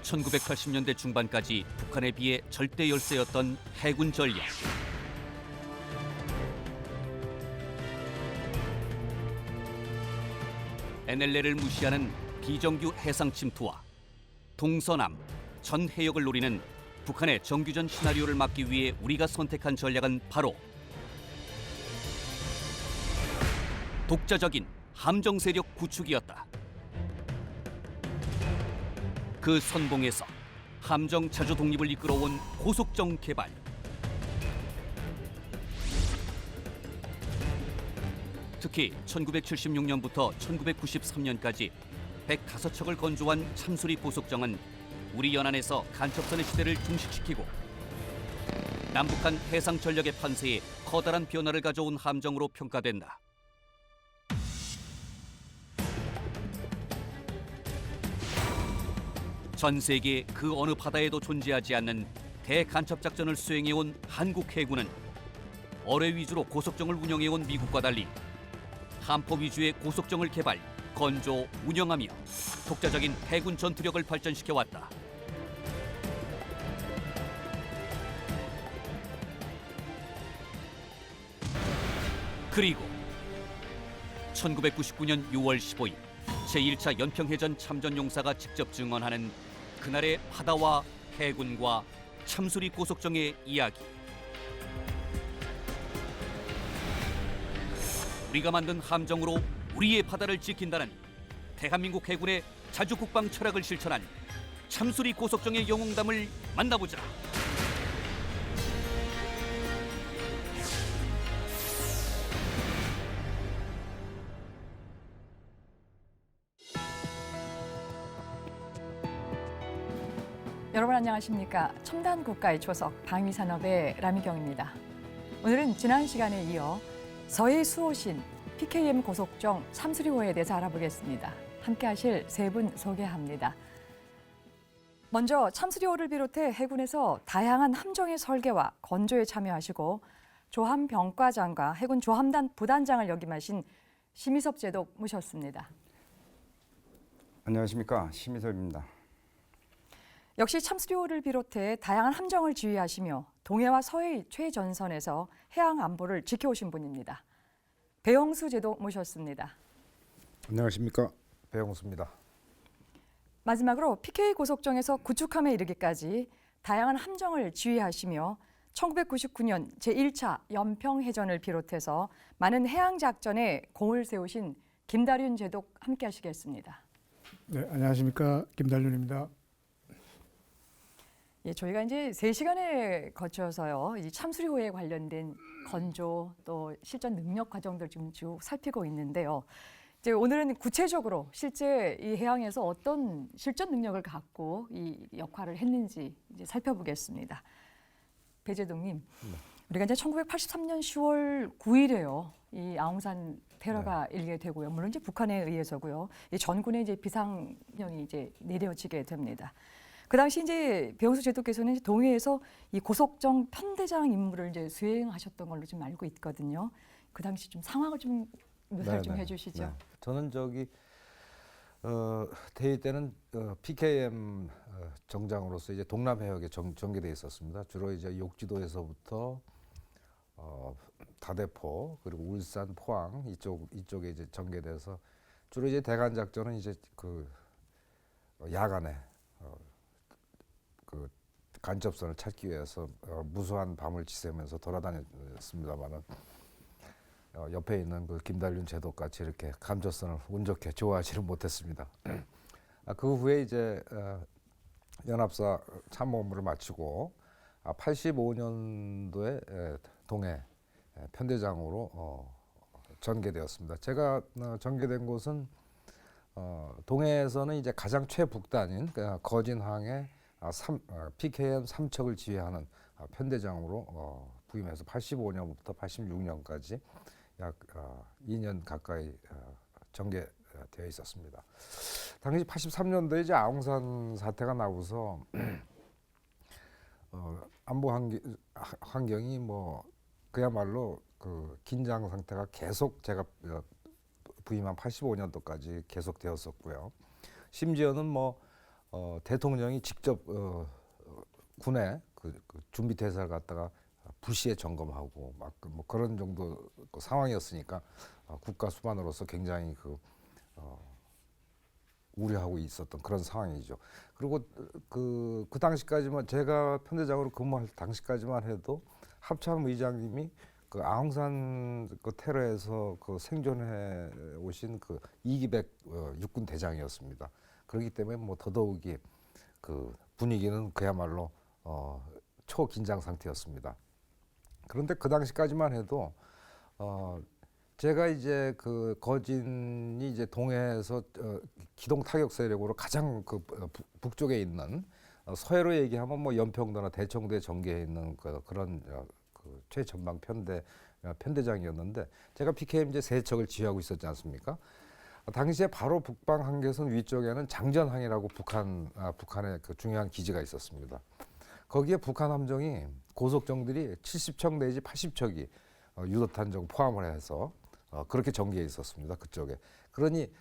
1980년대 중반까지 북한에 비해 절대 열세였던 해군 전력. NLL을 무시하는 비정규 해상 침투와 동서남 전 해역을 노리는 북한의 정규전 시나리오를 막기 위해 우리가 선택한 전략은 바로 독자적인 함정 세력 구축이었다. 그 선봉에서 함정 자주 독립을 이끌어온 고속정 개발, 특히 1976년부터 1993년까지 105척을 건조한 참수리 고속정은 우리 연안에서 간첩선의 시대를 종식시키고 남북한 해상 전력의 판세에 커다란 변화를 가져온 함정으로 평가된다. 전 세계 그 어느 바다에도 존재하지 않는 대간첩 작전을 수행해온 한국 해군은 어뢰 위주로 고속정을 운영해온 미국과 달리 함포 위주의 고속정을 개발, 건조, 운영하며 독자적인 해군 전투력을 발전시켜왔다. 그리고 1999년 6월 15일 제1차 연평해전 참전용사가 직접 증언하는 그날의 바다와 해군과 참수리 고속정의 이야기. 우리가 만든 함정으로 우리의 바다를 지킨다는 대한민국 해군의 자주국방 철학을 실천한 참수리 고속정의 영웅담을 만나보자. 여러분 안녕하십니까? 첨단 국가의 초석 방위산업의 라미경입니다. 오늘은 지난 시간에 이어 서해 수호신 PKM 고속정 참수리호에 대해서 알아보겠습니다. 함께 하실 세 분 소개합니다. 먼저 참수리호를 비롯해 해군에서 다양한 함정의 설계와 건조에 참여하시고 조함병과장과 해군 조함단 부단장을 역임하신 심희섭 제독 모셨습니다. 안녕하십니까, 심희섭입니다. 역시 참수리호를 비롯해 다양한 함정을 지휘하시며 동해와 서해의 최전선에서 해양 안보를 지켜오신 분입니다. 배영수 제독 모셨습니다. 안녕하십니까, 배영수입니다. 마지막으로 PK 고속정에서 구축함에 이르기까지 다양한 함정을 지휘하시며 1999년 제1차 연평해전을 비롯해서 많은 해양작전에 공을 세우신 김달윤 제독 함께 하시겠습니다. 네, 안녕하십니까, 김달윤입니다. 예, 저희가 이제 3시간에 거쳐서요, 이 참수리호에 관련된 건조 또 실전 능력 과정들 좀 쭉 살피고 있는데요. 이제 오늘은 구체적으로 실제 이 해양에서 어떤 실전 능력을 갖고 이 역할을 했는지 이제 살펴보겠습니다. 배 제독님, 우리가 이제 1983년 10월 9일에요, 이 아웅산 테러가 일게 되고요. 물론 이제 북한에 의해서고요. 이 전군의 이제 비상령이 이제 내려지게 됩니다. 그 당시 이제 배영수 제독께서는 동해에서 이 고속정 편대장 임무를 이제 수행하셨던 걸로 좀 알고 있거든요. 그 당시 좀 상황을 좀 묘사를 좀 해주시죠. 네. 저는 대위 때는 PKM 정장으로서 이제 동남해역에 전개돼 있었습니다. 주로 이제 욕지도에서부터 다대포 그리고 울산, 포항 이쪽에 이제 전개돼서 주로 이제 대간 작전은 이제 그 야간에 그 간접선을 찾기 위해서 무수한 밤을 지새면서 돌아다녔습니다만은 옆에 있는 그 김달윤 제독 같이 이렇게 간접선을 운 좋게 좋아하지는 못했습니다. 그 후에 이제 연합사 참모 업무를 마치고 85년도에 동해 편대장으로 전개되었습니다. 제가 전개된 곳은 동해에서는 이제 가장 최북단인 거진항의 PKM 3척을 지휘하는 편대장으로 부임해서 85년부터 86년까지 약 2년 가까이 전개되어 있었습니다. 당시 83년도에 이제 아웅산 사태가 나고서 안보 환경이 뭐 그야말로 그 긴장 상태가 계속 제가 부임한 85년도까지 계속되었었고요. 심지어는 뭐 대통령이 직접 군의 그 준비 대사를 갖다가 불시에 점검하고 막 뭐 그런 정도 그 상황이었으니까 국가 수반으로서 굉장히 우려하고 있었던 그런 상황이죠. 그리고 그 당시까지만 제가 편대장으로 근무할 당시까지만 해도 합참 의장님이 그 아웅산 그 테러에서 그 생존해 오신 그 이기백 육군 대장이었습니다. 그렇기 때문에 뭐 더더욱이 그 분위기는 그야말로 초긴장 상태였습니다. 그런데 그 당시까지만 해도 제가 이제 그 거진이 이제 동해에서 기동 타격 세력으로 가장 그 북쪽에 있는 서해로 얘기하면 뭐 연평도나 대청도에 전개해 있는 그런 그 최전방 편대장이었는데 제가 PKM 이제 세 척을 지휘하고 있었지 않습니까? 당시에 바로 북방 한계선 위쪽에는 장전항이라고 북한의 그 중요한 기지가 있었습니다. 거기에 북한 함정이 고속정들이 70척 내지 80척이 유도탄정 포함을 해서 그렇게 전개해 있었습니다. 그쪽에. 그러니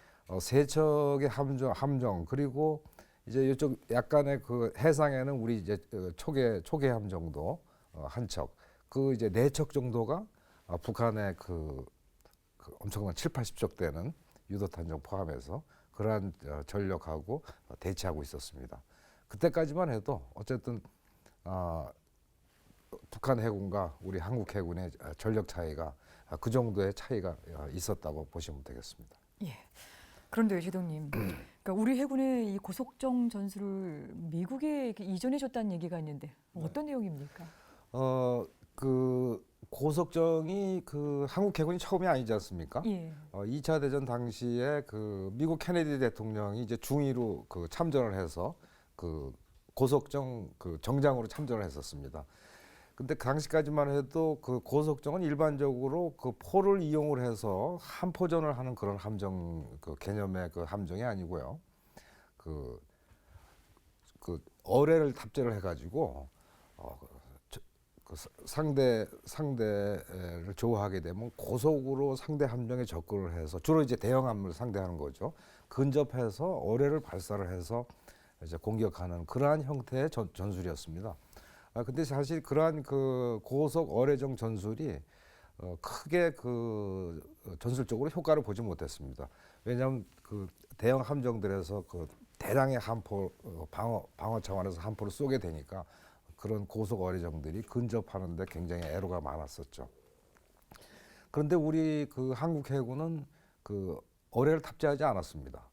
세 척의 함정 그리고 이제 이쪽 약간의 그 해상에는 우리 이제 초계 함정도 한 척, 그 이제 네 척 정도가 북한의 그 엄청난 7, 80척 되는 유도탄정 포함해서 그러한 전력하고 대치하고 있었습니다. 그때까지만 해도 어쨌든 북한 해군과 우리 한국 해군의 전력 차이가 그 정도의 차이가 있었다고 보시면 되겠습니다. 예. 그런데 제동님, 그러니까 우리 해군의 이 고속정 전술을 미국에 이전해줬다는 얘기가 있는데 어떤 내용입니까? 그 고속정이 그 한국 해군이 처음이 아니지 않습니까? 예. 2차 대전 당시에 그 미국 케네디 대통령이 이제 중위로 그 참전을 해서 그 고속정 그 정장으로 참전을 했었습니다. 근데 그 당시까지만 해도 그 고속정은 일반적으로 그 포를 이용을 해서 함포전을 하는 그런 함정 그 개념의 그 함정이 아니고요. 그 어뢰를 탑재를 해가지고 그 상대를 조우하게 되면 고속으로 상대 함정에 접근을 해서 주로 이제 대형함을 상대하는 거죠. 근접해서 어뢰를 발사를 해서 이제 공격하는 그러한 형태의 전술이었습니다. 근데 사실 그러한 그 고속 어뢰정 전술이 크게 그 전술적으로 효과를 보지 못했습니다. 왜냐하면 그 대형 함정들에서 그 대량의 함포 방어 차원에서 함포를 쏘게 되니까 그런 고속 어뢰정들이 근접하는데 굉장히 애로가 많았었죠. 그런데 우리 그 한국 해군은 그 어뢰를 탑재하지 않았습니다.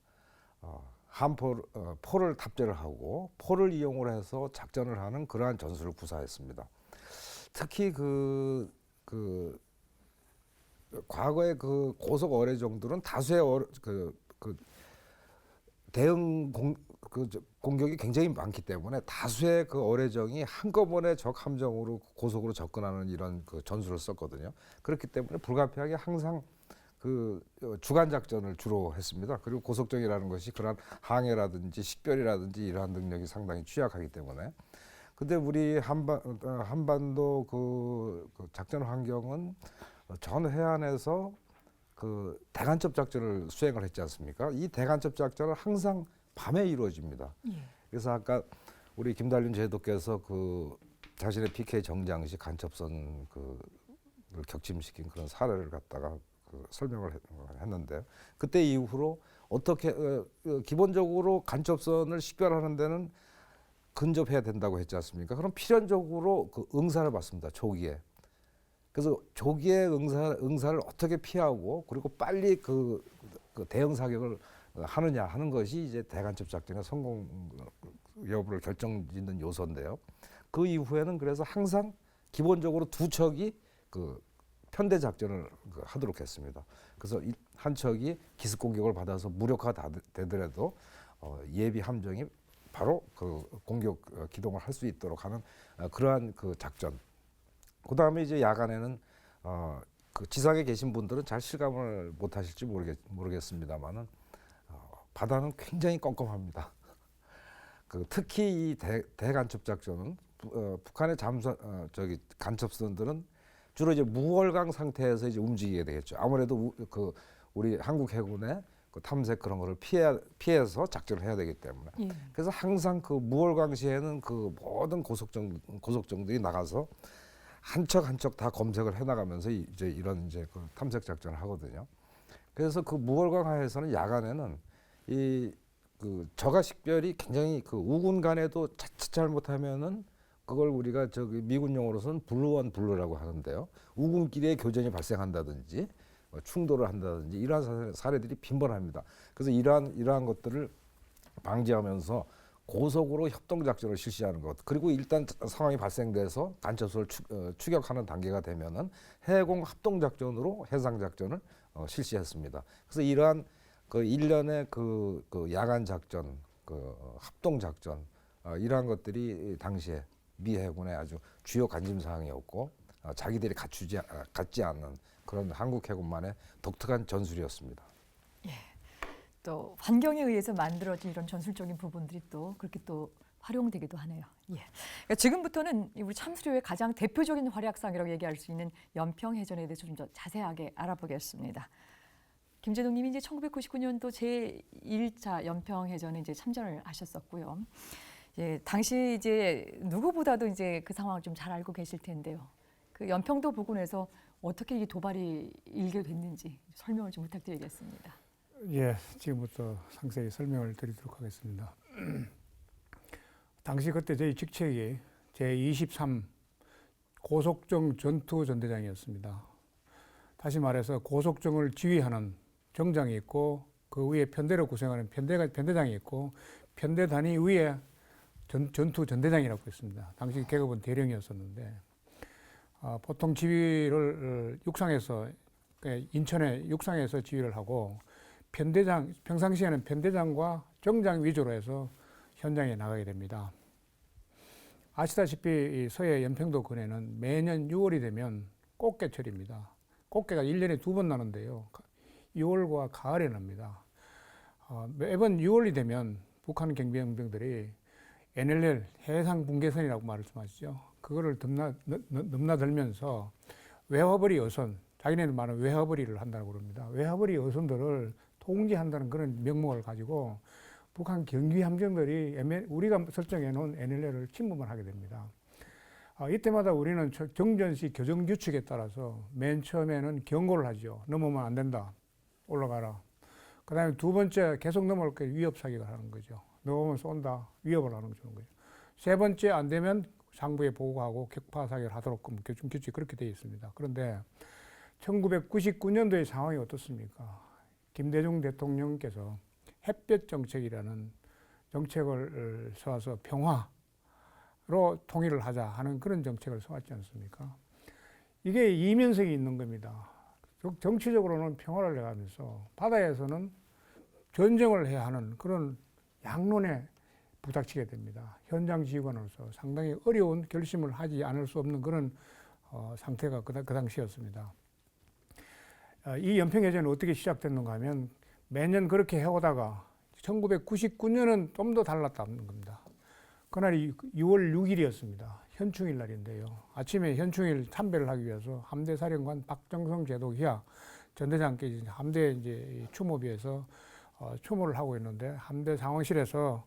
포를 탑재를 하고 포를 이용을 해서 작전을 하는 그러한 전술을 구사했습니다. 특히 과거의 그 고속 어뢰정들은 다수의 대응 공격이 굉장히 많기 때문에 다수의 그 어뢰정이 한꺼번에 적 함정으로 고속으로 접근하는 이런 그 전술을 썼거든요. 그렇기 때문에 불가피하게 항상 그 주간 작전을 주로 했습니다. 그리고 고속정이라는 것이 그런 항해라든지 식별이라든지 이러한 능력이 상당히 취약하기 때문에. 근데 우리 한반도 그 작전 환경은 전 해안에서 그 대간첩 작전을 수행을 했지 않습니까? 이 대간첩 작전은 항상 밤에 이루어집니다. 예. 그래서 아까 우리 김달륜 제독께서 그 자신의 PK 정장 시 간첩선 를 격침시킨 그런 사례를 갖다가 설명을 했는데요. 그때 이후로 어떻게 기본적으로 간첩선을 식별하는 데는 근접해야 된다고 했지 않습니까? 그럼 필연적으로 그 응사를 받습니다. 조기에. 그래서 조기에 응사를 어떻게 피하고 그리고 빨리 그 대응 사격을 하느냐 하는 것이 이제 대간첩 작전의 성공 여부를 결정짓는 요소인데요. 그 이후에는 그래서 항상 기본적으로 두 척이 그 편대 작전을 하도록 했습니다. 그래서 한 척이 기습 공격을 받아서 무력화되더라도 예비 함정이 바로 그 공격 기동을 할 수 있도록 하는 그러한 그 작전. 그 다음에 이제 야간에는 그 지상에 계신 분들은 잘 실감을 못하실지 모르겠습니다만은 바다는 굉장히 껌껌합니다. 특히 이 대간첩 작전은 북한의 간첩선들은 주로 이제 무월강 상태에서 이제 움직이게 되겠죠. 아무래도 우리 한국 해군의 그 탐색 그런 거를 피해서 작전을 해야 되기 때문에 예. 그래서 항상 그 무월광시에는 그 모든 고속정들이 나가서 한 척 한 척 다 검색을 해나가면서 이제 이런 이제 그 탐색 작전을 하거든요. 그래서 그 무월광하에서는 야간에는 이 그 저가 식별이 굉장히 그 우군 간에도 자칫 잘못하면은 그걸 우리가 저기 미군 용어로서는 블루원 블루라고 하는데요. 우군끼리의 교전이 발생한다든지 충돌을 한다든지 이러한 사례들이 빈번합니다. 그래서 이러한 것들을 방지하면서 고속으로 협동 작전을 실시하는 것. 그리고 일단 상황이 발생돼서 간첩소를 추격하는 단계가 되면은 해공 합동 작전으로 해상 작전을 실시했습니다. 그래서 이러한 그 일련의 그 야간 작전, 그 합동 작전 이러한 것들이 당시에 미 해군의 아주 주요 관심 사항이었고 자기들이 갖지 않는 그런 한국 해군만의 독특한 전술이었습니다. 또 환경에 의해서 만들어진 이런 전술적인 부분들이 또 그렇게 또 활용되기도 하네요. 예. 그러니까 지금부터는 우리 참수료의 가장 대표적인 활약상이라고 얘기할 수 있는 연평해전에 대해서 좀 더 자세하게 알아보겠습니다. 김재동 님이 이제 1999년도 제1차 연평해전에 이제 참전을 하셨었고요. 예, 당시 이제 누구보다도 이제 그 상황을 좀 잘 알고 계실 텐데요. 그 연평도 부근에서 어떻게 이 도발이 일게 됐는지 설명을 좀 부탁드리겠습니다. 예, 지금부터 상세히 설명을 드리도록 하겠습니다. 당시 그때 저희 직책이 제23 고속정 전투전대장이었습니다. 다시 말해서 고속정을 지휘하는 정장이 있고 그 위에 편대를 구성하는 편대장이 있고 편대 단위 위에 전투전대장이라고 했습니다. 당시 계급은 대령이었었는데 보통 지휘를 육상에서 인천의 육상에서 지휘를 하고 편대장 평상시에는 편대장과 정장 위주로 해서 현장에 나가게 됩니다. 아시다시피 이 서해 연평도 근해는 매년 6월이 되면 꽃게철입니다. 꽃게가 1년에 2번 나는데요. 6월과 가을에 납니다. 매번 6월이 되면 북한 경비병들이 NLL 해상 붕괴선이라고 말씀하시죠. 그거를 넘나들면서 외화벌이 어선, 자기네들 말하는 외화벌이를 한다고 그럽니다. 외화벌이 어선들을 통제한다는 그런 명목을 가지고 북한 경비 함정들이 우리가 설정해 놓은 NLL을 침범을 하게 됩니다. 이때마다 우리는 정전시 교정 규칙에 따라서 맨 처음에는 경고를 하죠. 넘으면 안 된다. 올라가라. 그 다음에 두 번째 계속 넘어올 때 위협 사격을 하는 거죠. 넘으면 쏜다. 위협을 하는 거죠. 세 번째 안 되면 상부에 보고하고 격파 사격을 하도록 교정 규칙이 그렇게 되어 있습니다. 그런데 1999년도의 상황이 어떻습니까? 김대중 대통령께서 햇볕 정책이라는 정책을 세워서 평화로 통일을 하자 하는 그런 정책을 세웠지 않습니까? 이게 이면성이 있는 겁니다. 정치적으로는 평화를 내가면서 바다에서는 전쟁을 해야 하는 그런 양론에 부닥치게 됩니다. 현장 지휘관으로서 상당히 어려운 결심을 하지 않을 수 없는 그런 상태가 그 당시였습니다. 이 연평해전이 어떻게 시작됐는가 하면 매년 그렇게 해오다가 1999년은 좀 더 달랐다는 겁니다. 그날이 6월 6일이었습니다. 현충일 날인데요. 아침에 현충일 참배를 하기 위해서 함대사령관 박정성 제독이야 전대장께 함대 이제 추모비에서 추모를 하고 있는데 함대 상황실에서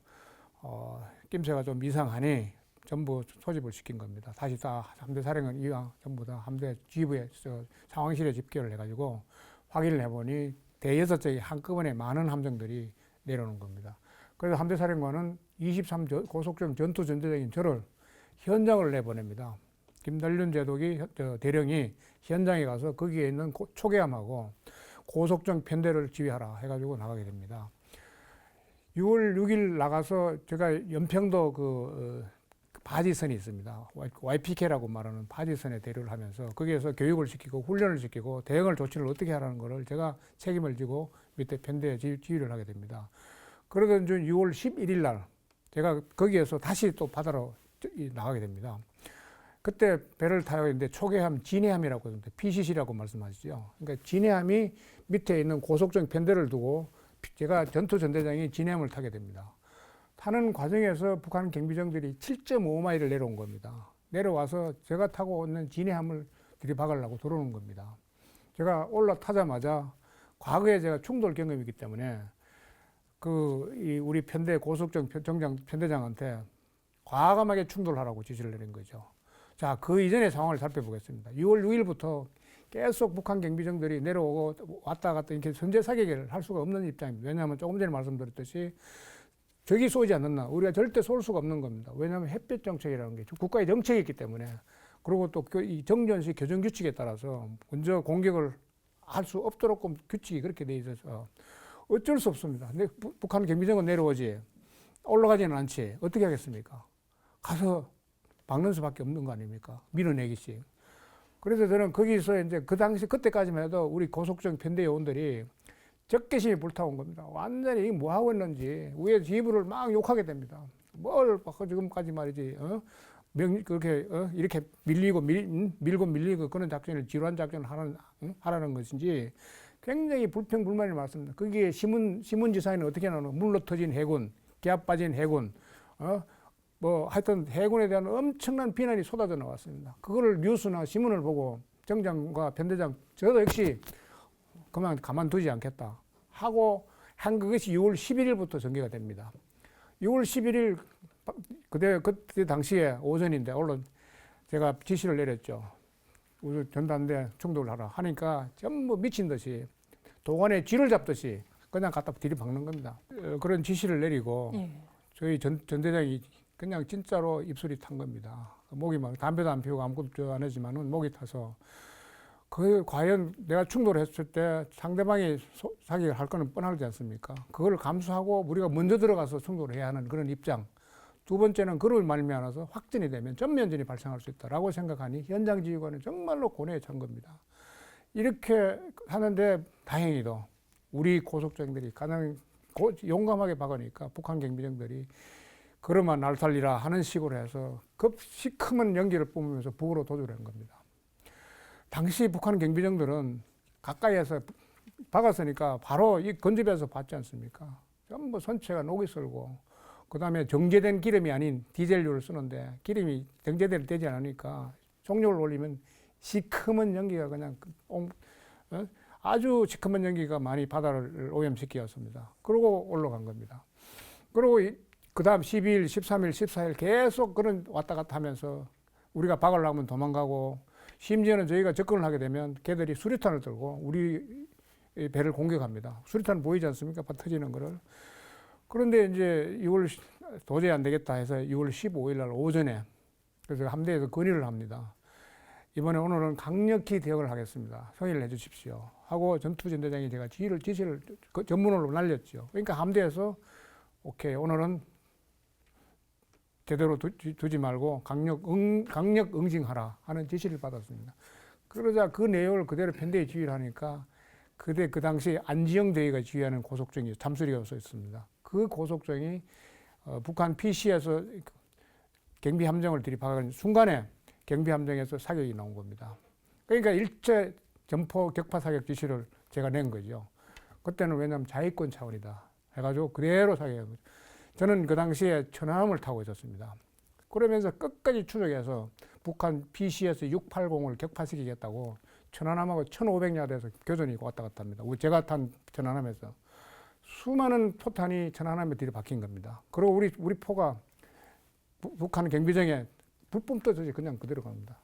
낌새가 좀 이상하니 전부 소집을 시킨 겁니다. 다시 다 함대사령관 이왕 전부 다 함대 지부에 상황실에 집결을 해가지고 확인을 해보니 대6척이 한꺼번에 많은 함정들이 내려오는 겁니다. 그래서 함대사령관은 23 고속정 전투전대장인 저를 현장을 내보냅니다. 김달륜 제독이 대령이 현장에 가서 거기에 있는 초계함하고 고속정 편대를 지휘하라 해가지고 나가게 됩니다. 6월 6일 나가서 제가 연평도 그 바지선이 있습니다. YPK라고 말하는 바지선에 대류를 하면서 거기에서 교육을 시키고 훈련을 시키고 대응을 조치를 어떻게 하라는 것을 제가 책임을 지고 밑에 편대에 지휘를 하게 됩니다. 그러던 중 6월 11일 날 제가 거기에서 다시 또 바다로 나가게 됩니다. 그때 배를 타고 있는데 초계함 진해함이라고 하는데 PCC라고 말씀하시죠. 그러니까 진해함이 밑에 있는 고속정 편대를 두고 제가 전투전대장이 진해함을 타게 됩니다. 타는 과정에서 북한 경비정들이 7.5마일을 내려온 겁니다. 내려와서 제가 타고 있는 진해함을 들이박으려고 들어오는 겁니다. 제가 올라타자마자 과거에 제가 충돌 경험이 있기 때문에 우리 편대 고속정 편대장한테 과감하게 충돌하라고 지시를 내린 거죠. 자, 그 이전의 상황을 살펴보겠습니다. 6월 6일부터 계속 북한 경비정들이 내려오고 왔다 갔다 이렇게 선제 사격을 할 수가 없는 입장입니다. 왜냐하면 조금 전에 말씀드렸듯이 적이 쏘지 않는다. 우리가 절대 쏠 수가 없는 겁니다. 왜냐하면 햇볕 정책이라는 게 국가의 정책이 있기 때문에, 그리고 또 이 정전시 교정 규칙에 따라서 먼저 공격을 할 수 없도록 규칙이 그렇게 돼 있어서 어쩔 수 없습니다. 근데 북한 경비정은 내려오지 올라가지는 않지. 어떻게 하겠습니까? 가서 박는 수밖에 없는 거 아닙니까? 밀어내기씩. 그래서 저는 거기서 이제 그 당시 그때까지만 해도 우리 고속정 편대 요원들이 적개심이 불타온 겁니다. 완전히 뭐 하고 있는지 위에 지휘부를 막 욕하게 됩니다. 뭘 지금까지 말이지, 그렇게 이렇게 밀고 밀리고 그런 작전을 지루한 작전을 하라는 것인지 굉장히 불평불만이 많습니다. 거기에 신문지사에는 어떻게 나오는 물로 터진 해군, 기압 빠진 해군, 뭐 하여튼 해군에 대한 엄청난 비난이 쏟아져 나왔습니다. 그거를 뉴스나 신문을 보고 정장과 편대장 저도 역시 그만 가만두지 않겠다 하고 한 그것이 6월 11일부터 전개가 됩니다. 6월 11일 그때 당시에 오전인데 언론 제가 지시를 내렸죠. 우리 전단대 충돌을 하라 하니까 전부 미친 듯이 도관에 쥐를 잡듯이 그냥 갖다 들이박는 겁니다. 그런 지시를 내리고 저희 전대장이 그냥 진짜로 입술이 탄 겁니다. 목이 막 담배도 안 피우고 아무것도 안 하지만은 목이 타서 그 과연 내가 충돌했을 때 상대방이 사격을 할 거는 뻔하지 않습니까? 그걸 감수하고 우리가 먼저 들어가서 충돌을 해야 하는 그런 입장. 두 번째는 그를 말미암아서 확진이 되면 전면전이 발생할 수 있다라고 생각하니 현장 지휘관은 정말로 고뇌에 찬 겁니다. 이렇게 하는데 다행히도 우리 고속정들이 가장 용감하게 박으니까 북한 경비정들이 그러면 날 살리라 하는 식으로 해서 시커먼 연기를 뿜으면서 북으로 도주한 겁니다. 당시 북한 경비정들은 가까이에서 박았으니까 바로 이 근접해서 봤지 않습니까? 전부 선체가 녹이 슬고 그 다음에 정제된 기름이 아닌 디젤유를 쓰는데 기름이 정제대로 되지 않으니까 속력을 올리면 시커먼 연기가 그냥 아주 시커먼 연기가 많이 바다를 오염시켰습니다. 그러고 올라간 겁니다. 그리고 그 다음 12일, 13일, 14일 계속 그런 왔다 갔다 하면서 우리가 박으려면 도망가고 심지어는 저희가 접근을 하게 되면 걔들이 수류탄을 들고 우리 배를 공격합니다. 수류탄 보이지 않습니까? 터지는 거를. 그런데 이제 도저히 안 되겠다 해서 6월 15일 날 오전에 그래서 함대에서 건의를 합니다. 이번에 오늘은 강력히 대응을 하겠습니다. 성의를 해주십시오. 하고 전투전대장이 제가 지시를 전문으로 날렸죠. 그러니까 함대에서 오케이 오늘은 제대로 두지 말고 강력 응징하라 하는 지시를 받았습니다. 그러자 그 내용을 그대로 편대에 지휘를 하니까 그 당시 안지영 대위가 지휘하는 고속정이 잠수리가 있었습니다. 그 고속정이 북한 PC에서 경비 함정을 들이박은 순간에 경비 함정에서 사격이 나온 겁니다. 그러니까 일체 점포 격파 사격 지시를 제가 낸 거죠. 그때는 왜냐하면 자위권 차원이다 해가지고 그대로 사격한 거죠. 저는 그 당시에 천안함을 타고 있었습니다. 그러면서 끝까지 추적해서 북한 PC에서 680을 격파시키겠다고 천안함하고 1500야드에서 교전이 왔다 갔다 합니다. 제가 탄 천안함에서 수많은 포탄이 천안함에 들이박힌 겁니다. 그리고 우리 포가 북한 경비정에 불뿜 떠서 그냥 그대로 갑니다.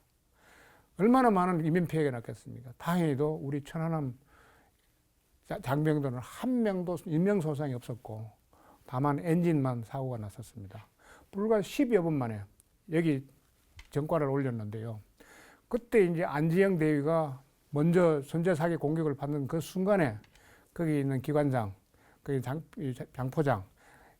얼마나 많은 인명피해가 났겠습니까? 다행히도 우리 천안함 장병들은 한 명도 인명손상이 없었고 다만 엔진만 사고가 났었습니다. 불과 10여 분 만에 여기 전과를 올렸는데요. 그때 이제 안지영 대위가 먼저 선제 사격 공격을 받는 그 순간에 거기 있는 기관장, 거기 장포장,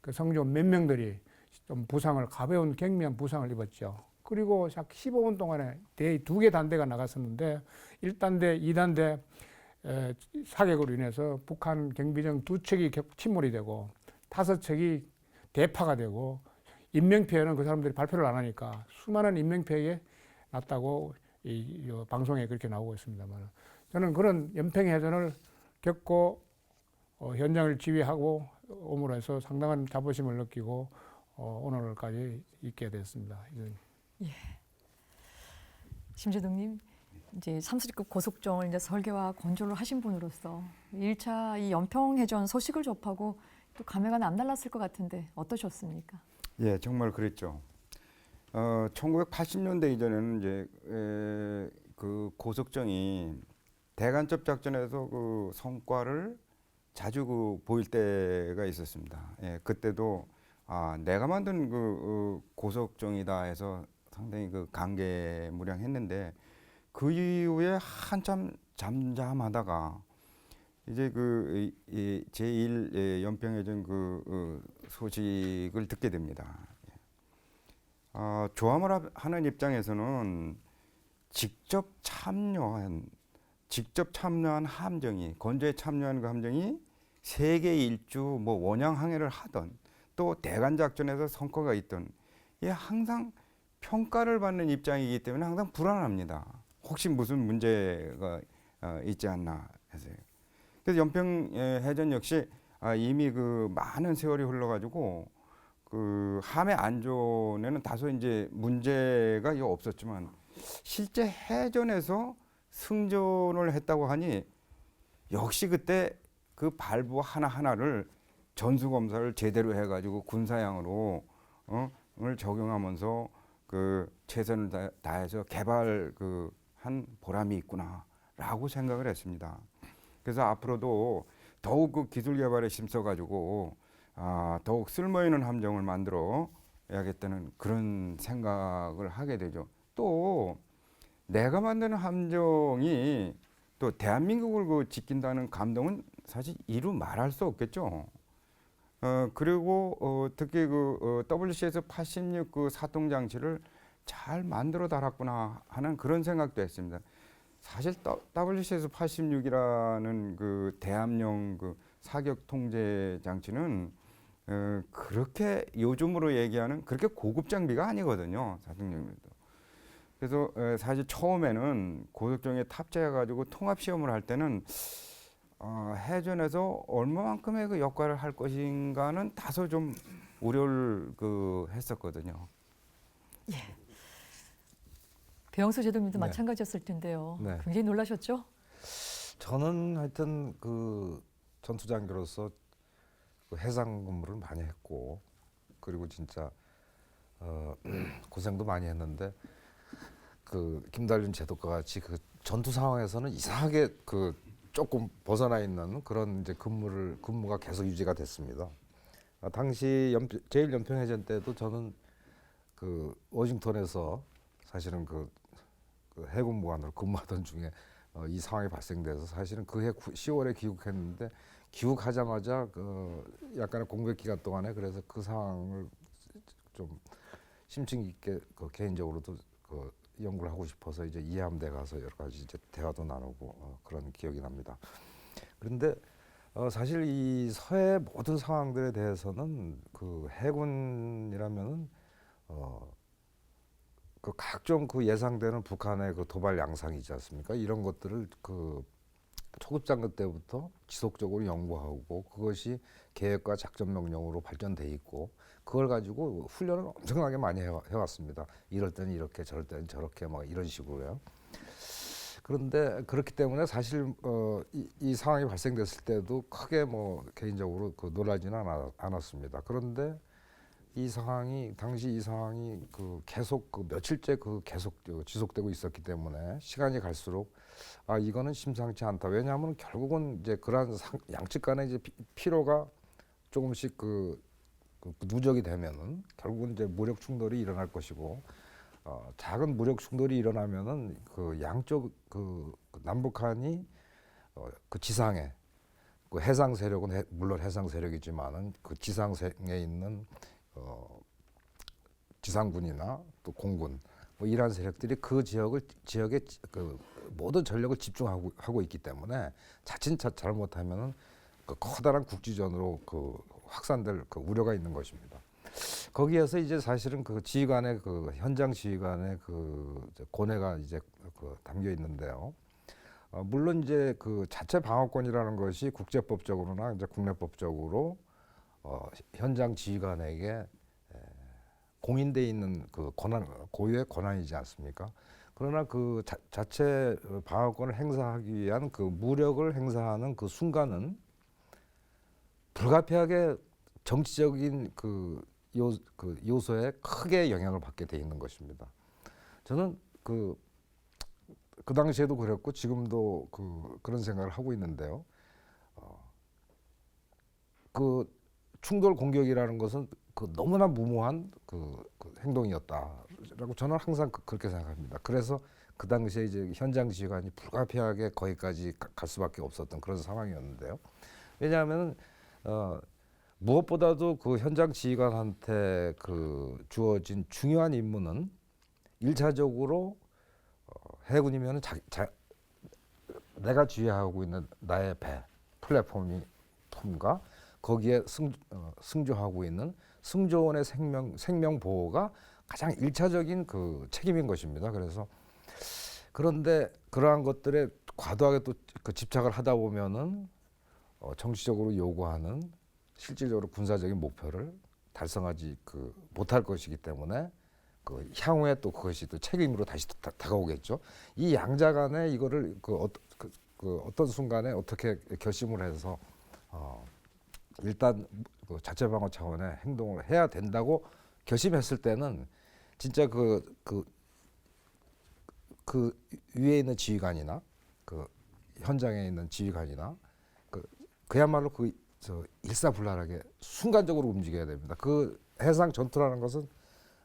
그 성조원 몇 명들이 좀 가벼운 경미한 부상을 입었죠. 그리고 약 15분 동안에 두 개 단대가 나갔었는데 1단대, 2단대 사격으로 인해서 북한 경비정 2척이 침몰이 되고 5척이 대파가 되고 인명피해는 그 사람들이 발표를 안 하니까 수많은 인명피해가 났다고 이 방송에 그렇게 나오고 있습니다만 저는 그런 연평해전을 겪고 현장을 지휘하고 옴으로 해서 상당한 자부심을 느끼고 오늘까지 있게 됐습니다. 예. 심재동님, 이제 삼수리급 고속정을 이제 설계와 건조를 하신 분으로서 1차 이 연평해전 소식을 접하고 또 감회가 남달랐을 것 같은데 어떠셨습니까? 예, 정말 그랬죠. 1980년대 이전에는 이제 그 고속정이 대간첩 작전에서 그 성과를 자주 그 보일 때가 있었습니다. 예, 그때도 내가 만든 그 고속정이다 해서 상당히 그 감개무량했는데 그 이후에 한참 잠잠하다가 이제 그 제1 연평해전 그 소식을 듣게 됩니다. 조함을 하는 입장에서는 직접 참여한 함정이 건조에 참여한 그 함정이 세계 일주 뭐 원양 항해를 하던 또 대간 작전에서 성과가 있던 이게 항상 평가를 받는 입장이기 때문에 항상 불안합니다. 혹시 무슨 문제가 있지 않나 해서요. 그래서 연평해전 역시 이미 그 많은 세월이 흘러가지고 그 함의 안전에는 다소 이제 문제가 없었지만 실제 해전에서 승전을 했다고 하니 역시 그때 그 발부 하나하나를 전수 검사를 제대로 해가지고 군사양으로 을 적용하면서 그 최선을 다해서 개발 한 보람이 있구나라고 생각을 했습니다. 그래서 앞으로도 더욱 그 기술 개발에 힘써가지고 더욱 쓸모 있는 함정을 만들어 야겠다는 그런 생각을 하게 되죠. 또 내가 만드는 함정이 또 대한민국을 그 지킨다는 감동은 사실 이루 말할 수 없겠죠. 그리고 특히 그 WCS 86 그 사통 장치를 잘 만들어 달았구나 하는 그런 생각도 했습니다. 사실 WCS 86이라는 그 대함용 그 사격 통제 장치는 그렇게 요즘으로 얘기하는 그렇게 고급 장비가 아니거든요. 사격용도. 그래서 사실 처음에는 고속정에 탑재해가지고 통합 시험을 할 때는 해전에서 얼마만큼의 그 역할을 할 것인가는 다소 좀 우려를 했었거든요. 예. 배영수 제독님도 네. 마찬가지였을 텐데요. 네. 굉장히 놀라셨죠? 저는 하여튼 그 전투장교로서 그 해상 근무를 많이 했고 그리고 진짜 고생도 많이 했는데 그 김달륜 제독과 같이 그 전투 상황에서는 이상하게 그 조금 벗어나 있는 그런 이제 근무가 계속 유지가 됐습니다. 당시 제일 연평해전 때도 저는 그 워싱턴에서 사실은 그 해군 무관으로 근무하던 중에 이 상황이 발생돼서 사실은 그해 10월에 귀국했는데 귀국하자마자 그 약간의 공백 기간 동안에 그래서 그 상황을 좀 심층 있게 개인적으로도 연구를 하고 싶어서 이제 이해함대 가서 여러 가지 이제 대화도 나누고 그런 기억이 납니다. 그런데 사실 이 서해 모든 상황들에 대해서는 그 해군이라면은 그 각종 그 예상되는 북한의 그 도발 양상이지 않습니까? 이런 것들을 그 초급 장교 때부터 지속적으로 연구하고 그것이 계획과 작전 명령으로 발전돼 있고 그걸 가지고 훈련을 엄청나게 많이 해왔습니다. 이럴 때는 이렇게 저럴 때는 저렇게 막 이런 식으로요. 그런데 그렇기 때문에 사실 이 상황이 발생됐을 때도 크게 뭐 개인적으로 놀라지는 않았습니다. 그런데 당시 이 상황이 계속 며칠째 계속 지속되고 있었기 때문에 시간이 갈수록 이거는 심상치 않다. 왜냐하면 결국은 이제 그러한 양측 간의 이제 피로가 조금씩 누적이 되면은 결국은 이제 무력 충돌이 일어날 것이고 작은 무력 충돌이 일어나면은 그 양쪽 남북한이 그 지상에 그 해상 세력은 물론 해상 세력이지만은 그 지상에 있는 지상군이나 또 공군 뭐 이러한 세력들이 그 지역에 그 모든 전력을 집중하고 있기 때문에 자칫 잘못하면은 그 커다란 국지전으로 확산될 우려가 있는 것입니다. 거기에서 이제 사실은 그 지휘관의 현장 지휘관의 고뇌가 이제 담겨 있는데요. 물론 이제 자체 방어권이라는 것이 국제법적으로나 이제 국내법적으로 현장 지휘관에게 공인돼 있는 고유의 권한이지 않습니까? 그러나 그 자체 방어권을 행사하기 위한 그 무력을 행사하는 그 순간은 불가피하게 정치적인 그 요소에 크게 영향을 받게 돼 있는 것입니다. 저는 그 당시에도 그랬고 지금도 그런 생각을 하고 있는데요. 그 충돌 공격이라는 것은 그 너무나 무모한 그 행동이었다라고 저는 항상 그렇게 생각합니다. 그래서 그 당시에 이제 현장 지휘관이 불가피하게 거기까지 갈 수밖에 없었던 그런 상황이었는데요. 왜냐하면 무엇보다도 그 현장 지휘관한테 그 주어진 중요한 임무는 1차적으로 해군이면 내가 지휘하고 있는 나의 배 플랫폼과 거기에 승조하고 있는 승조원의 생명 보호가 가장 1차적인 그 책임인 것입니다. 그런데 그러한 것들에 과도하게 또 그 집착을 하다 보면은 정치적으로 요구하는 실질적으로 군사적인 목표를 달성하지 못할 것이기 때문에 그 향후에 또 그것이 또 책임으로 다시 다가오겠죠. 이 양자 간에 이거를 어떤 순간에 어떻게 결심을 해서 일단 그 자체 방어 차원의 행동을 해야 된다고 결심했을 때는 진짜 그 위에 있는 지휘관이나 그 현장에 있는 지휘관이나 그야말로 일사불란하게 순간적으로 움직여야 됩니다. 그 해상 전투라는 것은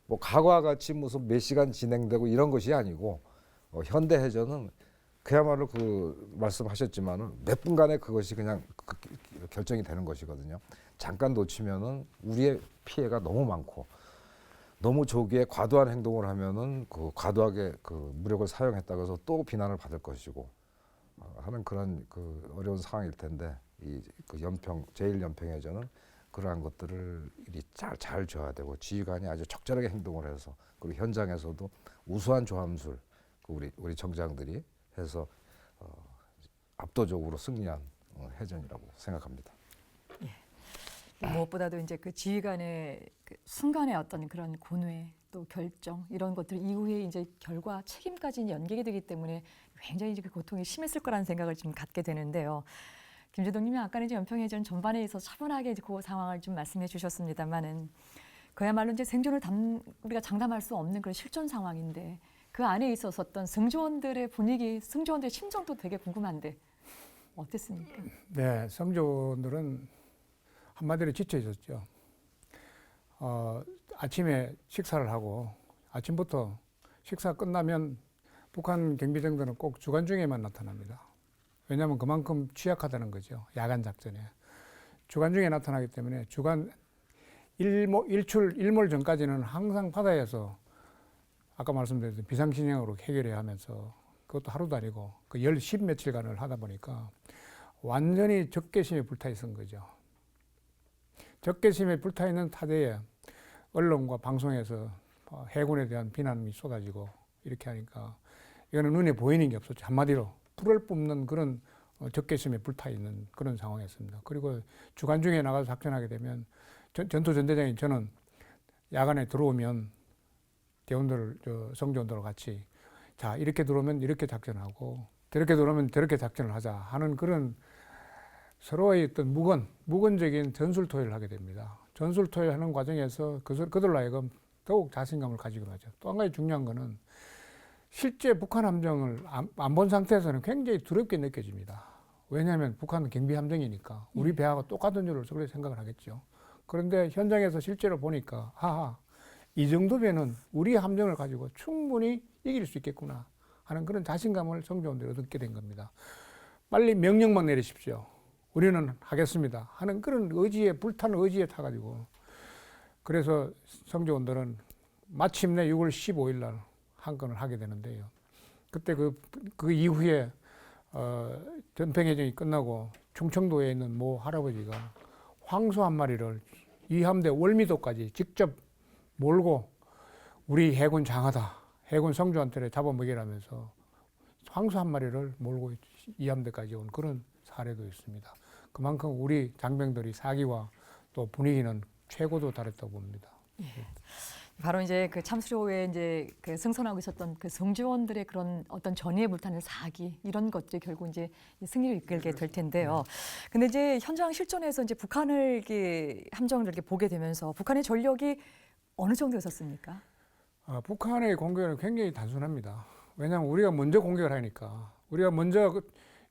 뭐 과거와 같이 무슨 몇 시간 진행되고 이런 것이 아니고 현대 해전은 그야말로 말씀하셨지만은 몇 분간에 그것이 그냥 결정이 되는 것이거든요. 잠깐 놓치면은 우리의 피해가 너무 많고 너무 조기에 과도한 행동을 하면은 과도하게 무력을 사용했다고 해서 또 비난을 받을 것이고 하는 그런 어려운 상황일 텐데 제1연평해전은 그러한 것들을 잘 줘야 되고 지휘관이 아주 적절하게 행동을 해서 그리고 현장에서도 우수한 조함술 우리 정장들이 해서 압도적으로 승리한 해전이라고 생각합니다. 무엇보다도 이제 그 지휘관의 그 순간의 어떤 그런 고뇌 또 결정 이런 것들 이후에 이제 결과 책임까지 연계가 되기 때문에 굉장히 이제 그 고통이 심했을 거라는 생각을 좀 갖게 되는데요. 김재동님이 아까는 이제 연평해전 전반에 있어서 차분하게 그 상황을 좀 말씀해 주셨습니다만은 그야말로 이제 생존을 우리가 장담할 수 없는 그런 실전 상황인데 그 안에 있었던 승조원들의 분위기, 승조원들의 심정도 되게 궁금한데 어땠습니까? 네, 승조원들은 한마디로 지쳐 있었죠. 아침에 식사를 하고 아침부터 식사 끝나면 북한 경비정들은 꼭 주간 중에만 나타납니다. 왜냐하면 그만큼 취약하다는 거죠. 야간 작전에. 주간 중에 나타나기 때문에 주간 일몰 전까지는 항상 바다에서 아까 말씀드렸던 비상진영으로 해결해야 하면서 그것도 하루도 아니고 그 10 며칠간을 하다 보니까 완전히 적개심에 불타 있은 거죠. 적개심에 불타 있는 타대에 언론과 방송에서 해군에 대한 비난이 쏟아지고 이렇게 하니까 이거는 눈에 보이는 게 없었죠. 한마디로 불을 뿜는 그런 적개심에 불타 있는 그런 상황이었습니다. 그리고 주간 중에 나가서 작전하게 되면 전투전대장인 저는 야간에 들어오면 대원들, 성조원들과 같이 자 이렇게 들어오면 이렇게 작전하고 저렇게 들어오면 저렇게 작전을 하자 하는 그런 서로의 어떤 무건적인 전술토의를 하게 됩니다. 전술토의하는 과정에서 그들로 하여금 더욱 자신감을 가지고 하죠. 또 한 가지 중요한 거는 실제 북한 함정을 안 본 상태에서는 굉장히 두렵게 느껴집니다. 왜냐하면 북한은 경비 함정이니까 우리 배하고 똑같은 줄을 그렇게 생각을 하겠죠. 그런데 현장에서 실제로 보니까 이 정도면은 우리 함정을 가지고 충분히 이길 수 있겠구나 하는 그런 자신감을 성조원들이 얻게 된 겁니다. 빨리 명령만 내리십시오. 우리는 하겠습니다 하는 그런 불타는 의지에 타가지고 그래서 성조원들은 마침내 6월 15일 날 한 건을 하게 되는데요. 그때 그 이후에 연평해전이 끝나고 충청도에 있는 모 할아버지가 황소 한 마리를 이 함대 월미도까지 직접 몰고 우리 해군 장하다, 해군 성조한테 잡아먹이라면서 황소 한 마리를 몰고 이 함대까지 온 그런 사례도 있습니다. 그만큼 우리 장병들이 사기와 또 분위기는 최고도 다르다고 봅니다. 예. 바로 이제 그 참수료에 이제 그 승선하고 있었던 그 승조원들의 그런 어떤 전의에 불타는 사기 이런 것들이 결국 이제 이 승리를 이끌게 될 텐데요. 근데 이제 현장 실전에서 이제 북한을 이렇게 함정을 이렇게 보게 되면서 북한의 전력이 어느 정도였었습니까? 북한의 공격은 굉장히 단순합니다. 왜냐하면 우리가 먼저 공격을 하니까 우리가 먼저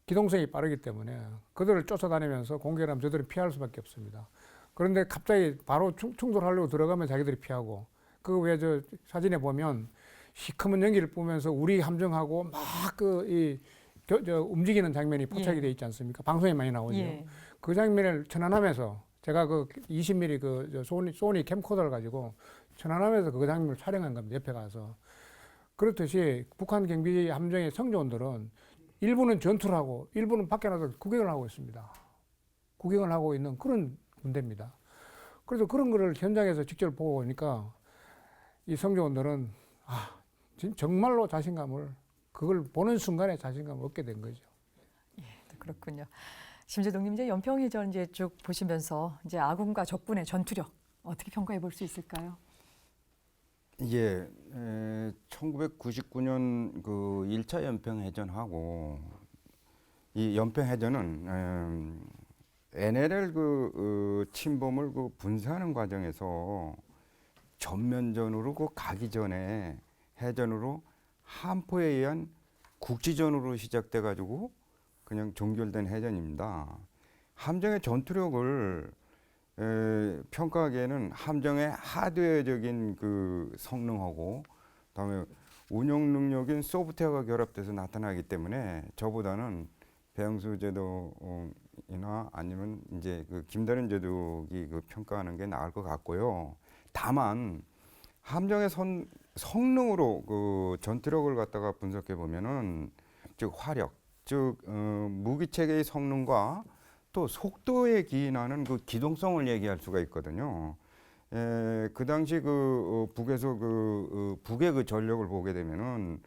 기동성이 빠르기 때문에 그들을 쫓아다니면서 공격을 하면 저들은 피할 수밖에 없습니다. 그런데 갑자기 바로 충돌하려고 들어가면 자기들이 피하고 그 외에 저 사진에 보면 시커먼 연기를 뿜으면서 우리 함정하고 막 움직이는 장면이 포착이 돼 있지 않습니까? 방송에 많이 나오죠. 예. 그 장면을 천안함에서 제가 그 20mm 그 소니 캠코더를 가지고 천안함에서 그 장면을 촬영한 겁니다. 옆에 가서. 그렇듯이 북한 경비 함정의 성조원들은 일부는 전투를 하고 일부는 밖에 나가서 구경을 하고 있습니다. 구경을 하고 있는 그런 군대입니다. 그래서 그런 거를 현장에서 직접 보고 오니까 이 성조원들은 정말로 자신감을 그걸 보는 순간에 자신감을 얻게 된 거죠. 그렇군요. 심재동님 이제 연평해전 이제 쭉 보시면서 이제 아군과 적군의 전투력 어떻게 평가해 볼 수 있을까요? 예, 1999년 그 1차 연평해전하고 이 연평해전은 NLL 침범을 분사하는 과정에서 전면전으로 가기 전에 해전으로 함포에 의한 국지전으로 시작돼 가지고 그냥 종결된 해전입니다. 함정의 전투력을 평가하기에는 함정의 하드웨어적인 그 성능하고 그다음에 운용 능력인 소프트웨어가 결합돼서 나타나기 때문에 저보다는 배영수 제독이나 아니면 이제 그 김다른 제독이 그 평가하는 게 나을 것 같고요. 다만 함정의 성능으로 그 전투력을 갖다가 분석해 보면은 즉 화력, 즉 무기 체계의 성능과 또 속도에 기인하는 그 기동성을 얘기할 수가 있거든요. 그 당시 북에서 북의 그 전력을 보게 되면은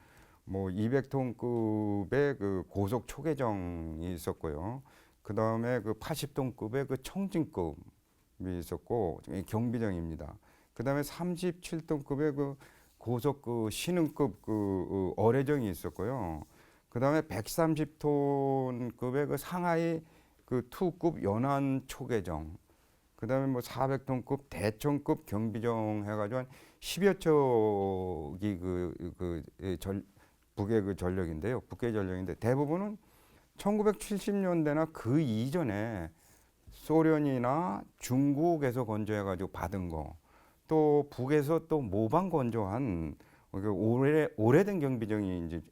뭐 200톤급의 그 고속 초계정이 있었고요. 그 다음에 그 80톤급의 그 청진급이 있었고 경비정입니다. 그 다음에 37톤급의 그 고속 그 신흥급 그 어뢰정이 있었고요. 그 다음에 130톤급의 그 상하이 그 투급 연안 초계정, 그 다음에 뭐 400톤급 대청급 경비정 해가지고 한 10여 척이 북의 그 전력인데요. 북의 전력인데 대부분은 1970년대나 그 이전에 소련이나 중국에서 건조해가지고 받은 거, 또 북에서 또 모방 건조한 오래된 경비정이 이제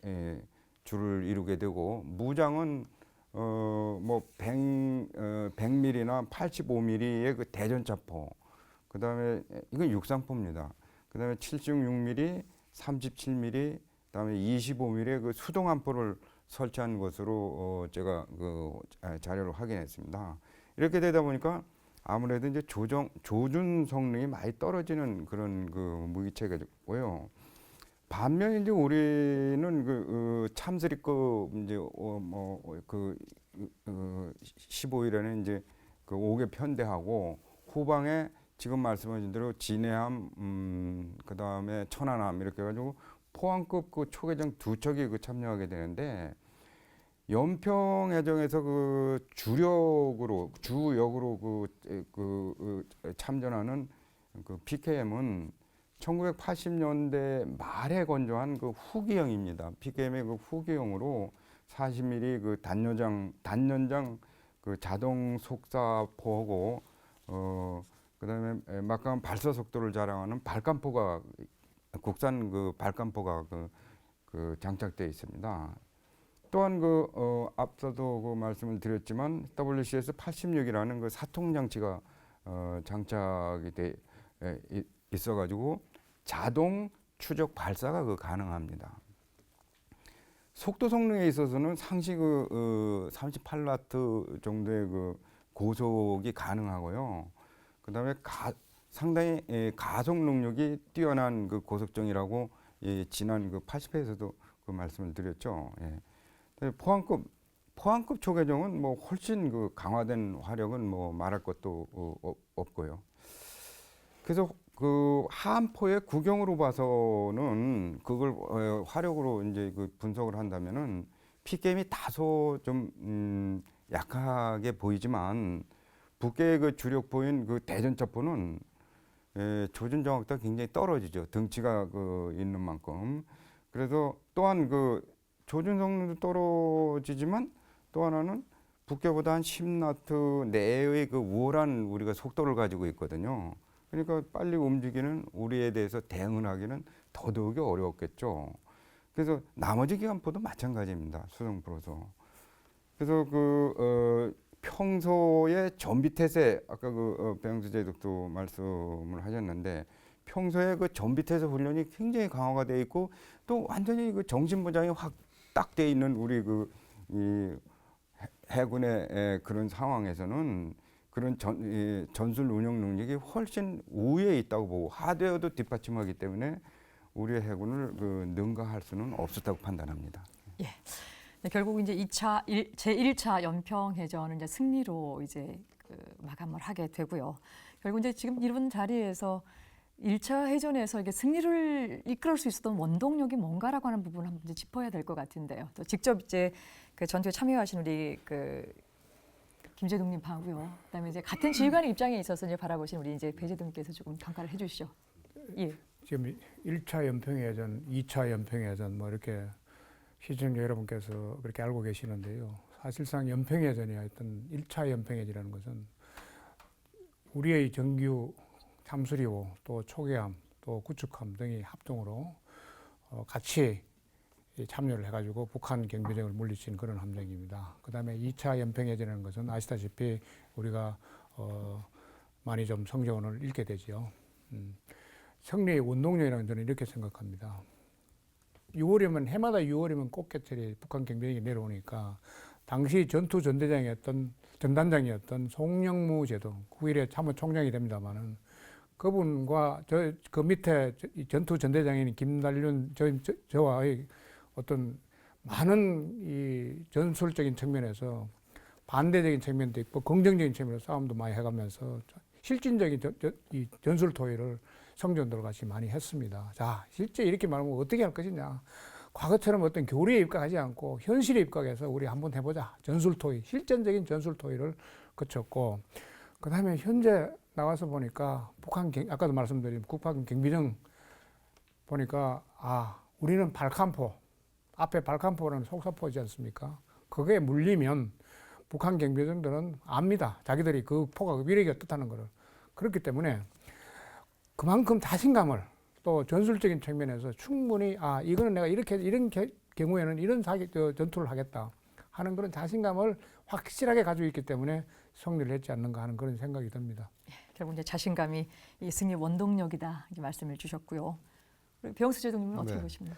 주를 이루게 되고 무장은 뭐 100mm나 85mm의 그 대전차포, 그 다음에 이건 육상포입니다. 그 다음에 76mm, 37mm, 그 다음에 25mm의 그 수동함포를 설치한 것으로 제가 그 자료를 확인했습니다. 이렇게 되다 보니까 아무래도 이제 조준 성능이 많이 떨어지는 그런 그 무기체계고요. 반면 이제 우리는 참스리급 이제 15일에는 이제 그 5개 편대하고 후방에 지금 말씀하신 대로 진해함, 그 다음에 천안함 이렇게 해가지고 포항급 그 초계정 2척이 그 참여하게 되는데 연평해전에서 그 주역으로 참전하는 그 PKM은 1980년대 말에 건조한 그 후기형입니다. PKM의 그 후기형으로 40mm 그 단연장 그 자동 속사포하고 그다음에 막강한 발사 속도를 자랑하는 발간포가 국산 그 발간포가 그 장착되어 있습니다. 또한 앞서도 그 말씀을 드렸지만 WCS 86이라는 그 사통 장치가 장착이 돼 있어가지고 자동 추적 발사가 가능합니다. 속도 성능에 있어서는 상시 38나트 정도의 그 고속이 가능하고요. 그다음에 상당히 가속 능력이 뛰어난 그 고속정이라고 지난 80회에서도 그 말씀을 드렸죠. 포항급 초계정은 뭐 훨씬 그 강화된 화력은 뭐 말할 것도 없고요. 그래서 그 하한포의 구경으로 봐서는 그걸 화력으로 이제 그 분석을 한다면은 P게임이 다소 좀 약하게 보이지만 북계의 그 주력포인 그 대전첩포는 조준 정확도가 굉장히 떨어지죠. 등치가 그 있는 만큼. 그래서 또한 그 조준 성능도 떨어지지만 또 하나는 북계보다 한 10나트 내의 그 우월한 우리가 속도를 가지고 있거든요. 그러니까 빨리 움직이는 우리에 대해서 대응을 하기는 더더욱이 어려웠겠죠. 그래서 나머지 기관포도 마찬가지입니다. 수성포로서. 그래서 평소에 전비태세 아까 배영수 제독도 말씀을 하셨는데 평소에 그 전비태세 훈련이 굉장히 강화가 돼 있고 또 완전히 그 정신보장이 확 딱 돼 있는 우리 이 해군의 그런 상황에서는 그런 전술 운영 능력이 훨씬 우위에 있다고 보고 하드웨어도 뒷받침하기 때문에 우리의 해군을 능가할 수는 없었다고 판단합니다. 예. 네, 결국 이제 제1차 연평해전은 이제 승리로 이제 마감을 하게 되고요. 결국 이제 지금 이런 자리에서 1차 해전에서 이게 승리를 이끌을 수 있었던 원동력이 뭔가라고 하는 부분을 한번 이제 짚어야 될 것 같은데요. 또 직접 이제 그 전투에 참여하신 우리 김재동님 하고요. 그다음에 이제 같은 지휘관의 입장에 있어서 이제 바라보신 우리 이제 배재동님께서 조금 평가를 해주시죠. 예. 지금 1차 연평해전, 2차 연평해전 뭐 이렇게 시청자 여러분께서 그렇게 알고 계시는데요. 사실상 연평해전이 하여튼 1차 연평해전이라는 것은 우리의 정규 참수리호 또 초계함 또 구축함 등이 합동으로 같이 참여를 해가지고 북한 경비정을 물리친 그런 함정입니다. 그 다음에 2차 연평해전이라는 것은 아시다시피 우리가 많이 좀 성적을 잃게 되죠. 승리의 원동력이라는 저는 이렇게 생각합니다. 6월이면 해마다 6월이면 꽃게철이 북한 경비정이 내려오니까 당시 전투 전단장이었던 송영무 제동, 9.1의 참모총장이 됩니다만은 그분과 그 밑에 전투 전대장인 김달륜 저와의 어떤 많은 이 전술적인 측면에서 반대적인 측면도 있고 긍정적인 측면에서 싸움도 많이 해가면서 실질적인 이 전술 토의를 성전들 같이 많이 했습니다. 자, 실제 이렇게 말하면 어떻게 할 것이냐. 과거처럼 어떤 교리에 입각하지 않고 현실에 입각해서 우리 한번 해보자. 전술 토의, 실전적인 전술 토의를 거쳤고, 그 다음에 현재 나와서 보니까 아까도 말씀드린 북한 경비정 보니까 우리는 발칸포, 앞에 발칸포라는 속사포지 않습니까? 그게 물리면 북한 경비정들은 압니다. 자기들이 그 포가 위력이 뜻하는 거를. 그렇기 때문에 그만큼 자신감을 또 전술적인 측면에서 충분히 이거는 내가 이런 경우에는 이런 전투를 하겠다 하는 그런 자신감을 확실하게 가지고 있기 때문에 승리를 했지 않는가 하는 그런 생각이 듭니다. 결국 이제 자신감이 이 승리 원동력이다 이렇게 말씀을 주셨고요. 배영수 제동님은 어떻게 보십니까?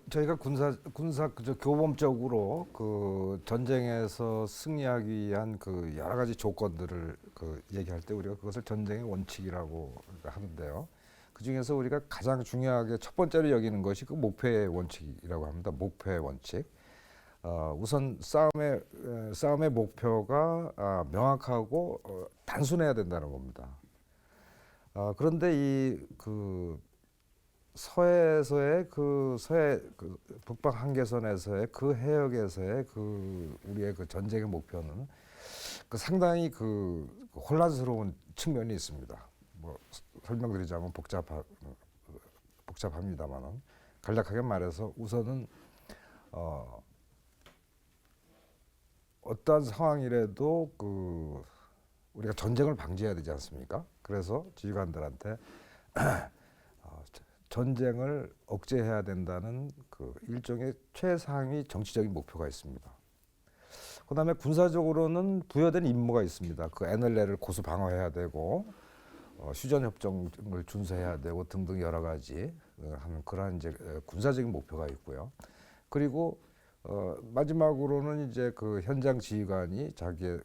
저희가 군사 교범적으로 전쟁에서 승리하기 위한 여러 가지 조건들을 얘기할 때 우리가 그것을 전쟁의 원칙이라고 하는데요. 그 중에서 우리가 가장 중요하게 첫 번째로 여기는 것이 목표의 원칙이라고 합니다. 목표의 원칙. 우선 싸움의 목표가 명확하고 단순해야 된다는 겁니다. 그런데 서해에서의 서해 북방 한계선에서의 해역에서의 우리의 전쟁의 목표는 상당히 혼란스러운 측면이 있습니다. 뭐 설명드리자면 복잡합니다만은 간략하게 말해서 우선은 어떠한 상황이라도 우리가 전쟁을 방지해야 되지 않습니까? 그래서 지휘관들한테 전쟁을 억제해야 된다는 일종의 최상위 정치적인 목표가 있습니다. 그다음에 군사적으로는 부여된 임무가 있습니다. NLL을 고수 방어해야 되고 휴전 협정을 준수해야 되고 등등 여러 가지 하는 그러한 이제 군사적인 목표가 있고요. 그리고 마지막으로는 이제 현장 지휘관이 자기의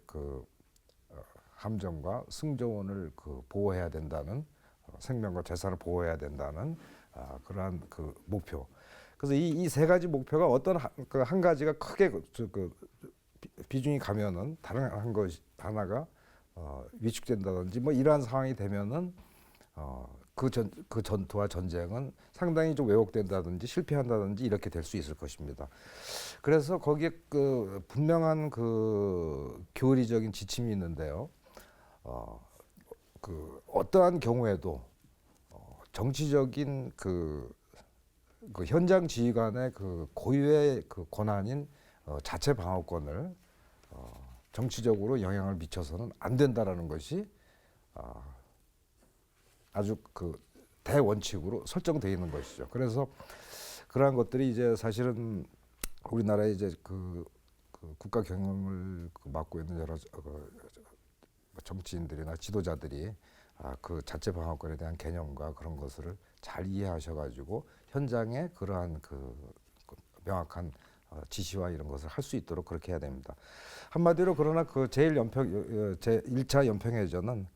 함정과 승조원을 보호해야 된다는 생명과 재산을 보호해야 된다는 그러한 목표. 그래서 이 세 가지 목표가 어떤 한 가지가 크게 비중이 가면은 다른 하나가 위축된다든지 뭐 이러한 상황이 되면은 그 전투와 전쟁은 상당히 좀 왜곡된다든지 실패한다든지 이렇게 될 수 있을 것입니다. 그래서 거기에 그 분명한 그 교리적인 지침이 있는데요. 그 어떠한 경우에도 정치적인 그 현장 지휘관의 그 고유의 그 권한인 자체 방어권을 정치적으로 영향을 미쳐서는 안 된다라는 것이 아주 그 대원칙으로 설정되어 있는 것이죠. 그래서 그러한 것들이 이제 사실은 우리나라의 이제 그 국가 경영을 맡고 있는 여러 정치인들이나 지도자들이 그 자체 방어권에 대한 개념과 그런 것을 잘 이해하셔가지고 현장에 그러한 그 명확한 지시와 이런 것을 할 수 있도록 그렇게 해야 됩니다. 한마디로 그러나 그 제1차 연평해전은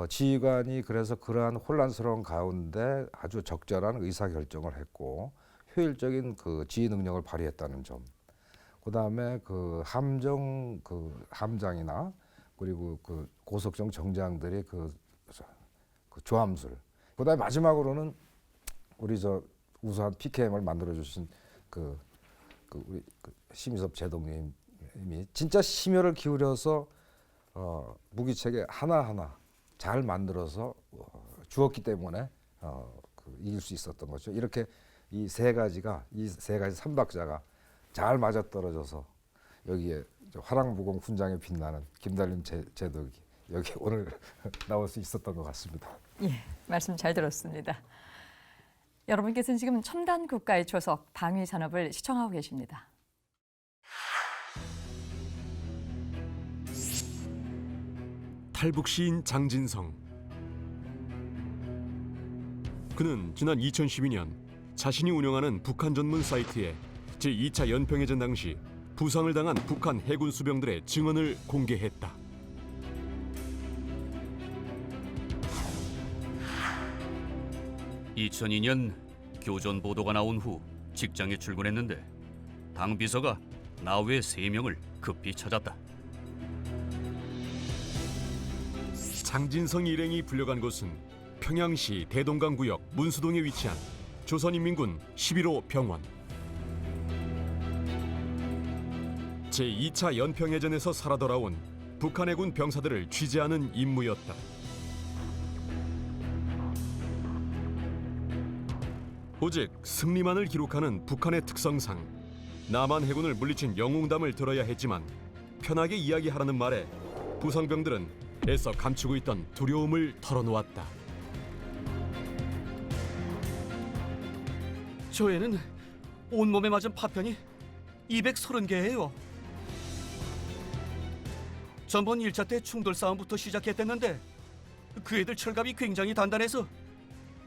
지휘관이 그래서 그러한 혼란스러운 가운데 아주 적절한 의사 결정을 했고 효율적인 그 지휘 능력을 발휘했다는 점. 그다음에 그 함장이나 그리고 그 고속정 정장들의 그 조함술. 그다음에 마지막으로는 우리 우수한 PKM을 만들어 주신 우리 심희섭 제독님이 진짜 심혈을 기울여서 무기체계 하나하나 잘 만들어서 주었기 때문에 이길 수 있었던 거죠. 이렇게 이 세 가지 삼박자가 잘 맞아떨어져서 여기에 화랑무공 훈장에 빛나는 김달륜 제독이 여기 오늘 나올 수 있었던 것 같습니다. 예, 말씀 잘 들었습니다. 여러분께서는 지금 첨단 국가의 초석 방위 산업을 시청하고 계십니다. 탈북 시인 장진성. 그는 지난 2012년 자신이 운영하는 북한 전문 사이트에 제2차 연평해전 당시 부상을 당한 북한 해군 수병들의 증언을 공개했다. (2002년) 교전 보도가 나온 후 직장에 출근했는데 당 비서가 나 외 3명을 급히 찾았다. 장진성 일행이 불려간 곳은 평양시 대동강구역 문수동에 위치한 조선인민군 11호 병원. 제2차 연평해전에서 살아 돌아온 북한 해군 병사들을 취재하는 임무였다. 오직 승리만을 기록하는 북한의 특성상 남한 해군을 물리친 영웅담을 들어야 했지만 편하게 이야기하라는 말에 부상병들은 애써 감추고 있던 두려움을 털어놓았다. 저에는 온몸에 맞은 파편이 230개예요. 전번 1차 때 충돌 싸움부터 시작했댔는데 그 애들 철갑이 굉장히 단단해서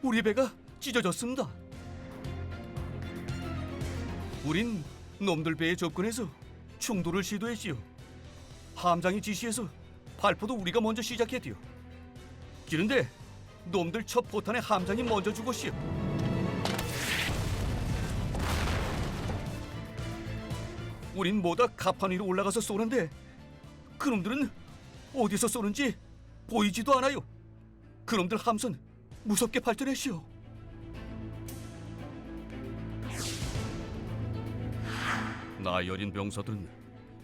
우리 배가 찢어졌습니다. 우린 놈들 배에 접근해서 충돌을 시도했지요. 함장이 지시해서 발포도 우리가 먼저 시작했디요. 그런데 놈들 첫 포탄에 함장이 먼저 죽었시요. 우린 뭐다 가판 위로 올라가서 쏘는데 그놈들은 어디서 쏘는지 보이지도 않아요. 그놈들 함선 무섭게 발전했시오. 나이 어린 병사들은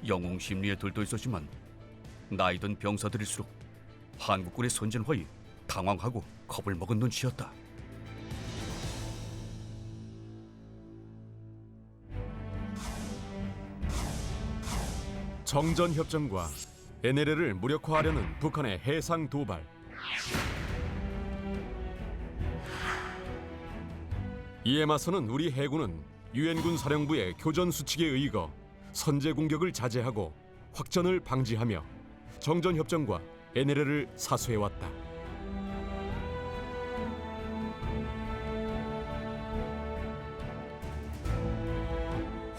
영웅 심리에 들떠 있었지만 나이 든 병사들일수록 한국군의 선진화에 당황하고 겁을 먹은 눈치였다. 정전협정과 NLL을 무력화하려는 북한의 해상 도발. 이에 맞서는 우리 해군은 유엔군 사령부의 교전 수칙에 의거 선제 공격을 자제하고 확전을 방지하며 정전협정과 NLL을 사수해왔다.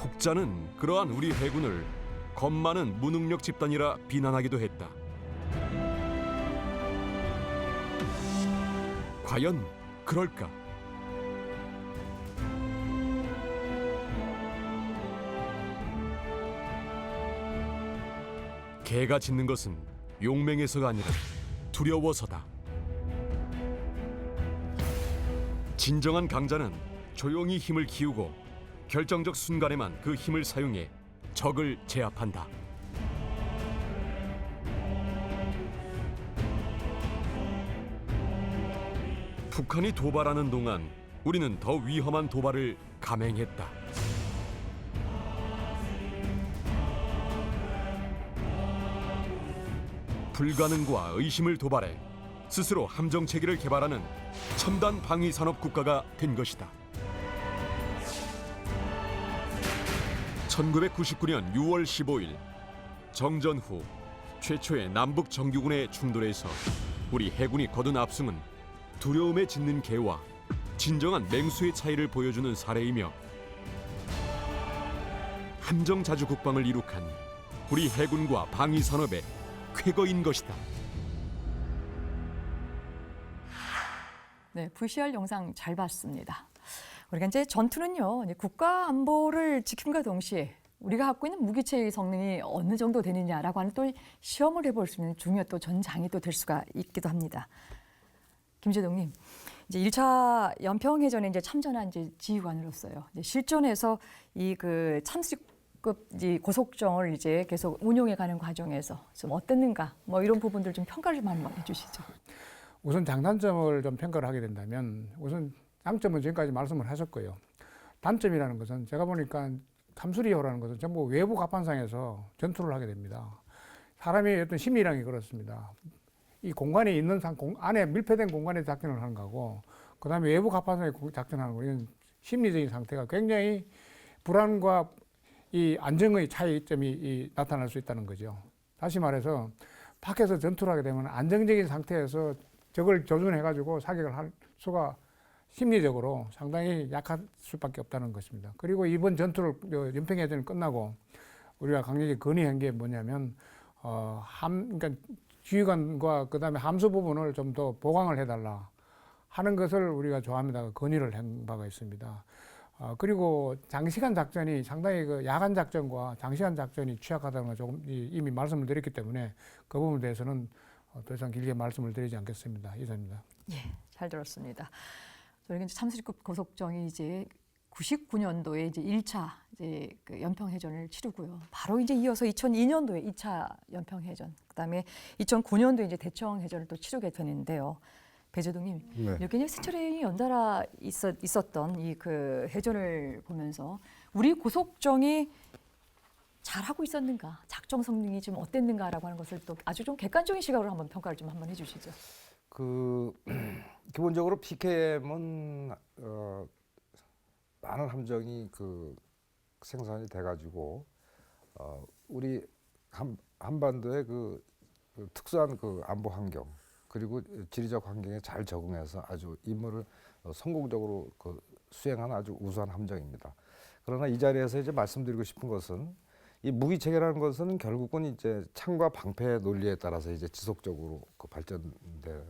혹자는 그러한 우리 해군을 겁 많은 무능력 집단이라 비난하기도 했다. 과연 그럴까? 개가 짖는 것은 용맹해서가 아니라 두려워서다. 진정한 강자는 조용히 힘을 키우고 결정적 순간에만 그 힘을 사용해 적을 제압한다. 북한이 도발하는 동안 우리는 더 위험한 도발을 감행했다. 불가능과 의심을 도발해 스스로 함정 체계를 개발하는 첨단 방위 산업 국가가 된 것이다. 1999년 6월 15일 정전 후 최초의 남북 정규군의 충돌에서 우리 해군이 거둔 압승은 두려움에 짖는 개와 진정한 맹수의 차이를 보여주는 사례이며 함정 자주 국방을 이룩한 우리 해군과 방위 산업의 쾌거인 것이다. 네, VCR 영상 잘 봤습니다. 우리가 이제 전투는요, 이제 국가 안보를 지킴과 동시에 우리가 갖고 있는 무기체의 성능이 어느 정도 되느냐라고 하는 또 시험을 해볼 수 있는 중요한 또 전장이 또 될 수가 있기도 합니다. 김재동님, 이제 1차 연평해전에 이제 참전한 이제 지휘관으로서요, 이제 실전에서 이 그 참수급 이제 고속정을 이제 계속 운용해가는 과정에서 좀 어땠는가, 뭐 이런 부분들 좀 평가를 좀 한번 해주시죠. 우선 장단점을 좀 평가를 하게 된다면 우선 장점은 지금까지 말씀을 하셨고요. 단점이라는 것은 제가 보니까 참수리호라는 것은 전부 외부 갑판상에서 전투를 하게 됩니다. 사람의 어떤 심리랑이 그렇습니다. 이 공간에 있는 안에 밀폐된 공간에 작전을 하는 거고, 그 다음에 외부 갑판상에 작전하는 거, 이건 심리적인 상태가 굉장히 불안과 이 안정의 차이점이 나타날 수 있다는 거죠. 다시 말해서 밖에서 전투를 하게 되면 안정적인 상태에서 적을 조준해가지고 사격을 할 수가 심리적으로 상당히 약할 수밖에 없다는 것입니다. 그리고 이번 전투를 연평해전이 끝나고 우리가 강력히 건의한 게 뭐냐면 그러니까 지휘관과 그다음에 함수 부분을 좀 더 보강을 해달라 하는 것을 우리가 조합에다가 건의를 한 바가 있습니다. 그리고 장시간 작전이 상당히 그 야간 작전과 장시간 작전이 취약하다는 걸 조금 이미 말씀을 드렸기 때문에 그 부분에 대해서는 더 이상 길게 말씀을 드리지 않겠습니다. 이상입니다. 예, 잘 들었습니다. 저희가 이제 참수리급 고속정이 이제 99년도에 이제 1차 이제 그 연평해전을 치르고요. 바로 이제 이어서 2002년도에 2차 연평해전, 그다음에 2009년도에 이제 대청해전을 또 치르게 되는데요. 배재동님, 네. 이렇게 이제 세 차례 연달아 있었던 이 그 해전을 보면서 우리 고속정이 잘하고 있었는가, 작전 성능이 좀 어땠는가라고 하는 것을 또 아주 좀 객관적인 시각으로 한번 평가를 좀 한번 해주시죠. 기본적으로 PKM은 많은 함정이 생산이 돼가지고 우리 한반도의 그 특수한 그 안보 환경 그리고 지리적 환경에 잘 적응해서 아주 임무를 성공적으로 수행한 아주 우수한 함정입니다. 그러나 이 자리에서 이제 말씀드리고 싶은 것은 이 무기 체계라는 것은 결국은 이제 창과 방패 논리에 따라서 이제 지속적으로 발전돼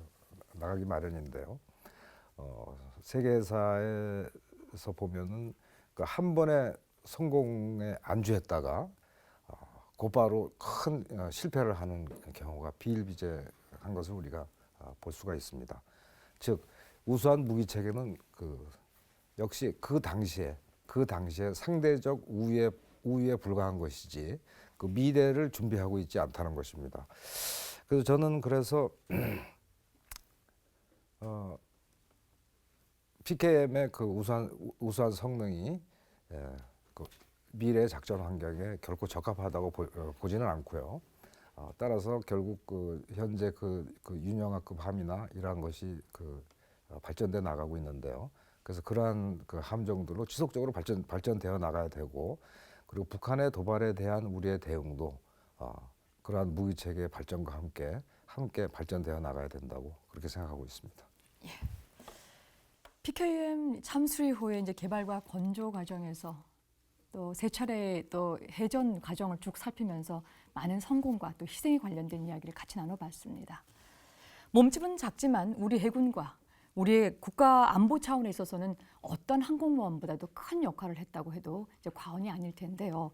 나가기 마련인데요. 세계사에서 보면은 한 번의 성공에 안주했다가 곧바로 큰 실패를 하는 경우가 비일비재한 것을 우리가 볼 수가 있습니다. 즉 우수한 무기 체계는 역시 그 당시에 상대적 우위에 불과한 것이지 그 미래를 준비하고 있지 않다는 것입니다. 그래서 저는 PKM의 그 우수한 성능이 미래 작전 환경에 결코 적합하다고 보지는 않고요. 따라서 결국 현재 윤영하급 함이나 이러한 것이 발전돼 나가고 있는데요. 그래서 그러한 함정들로 지속적으로 발전되어 나가야 되고, 그리고 북한의 도발에 대한 우리의 대응도 그러한 무기 체계의 발전과 함께 발전되어 나가야 된다고 그렇게 생각하고 있습니다. 예. PKM 참수리호의 이제 개발과 건조 과정에서 또 세 차례 또 해전 과정을 쭉 살피면서 많은 성공과 또 희생에 관련된 이야기를 같이 나눠봤습니다. 몸집은 작지만 우리 해군과 우리의 국가 안보 차원에 있어서는 어떤 항공모함보다도 큰 역할을 했다고 해도 이제 과언이 아닐 텐데요.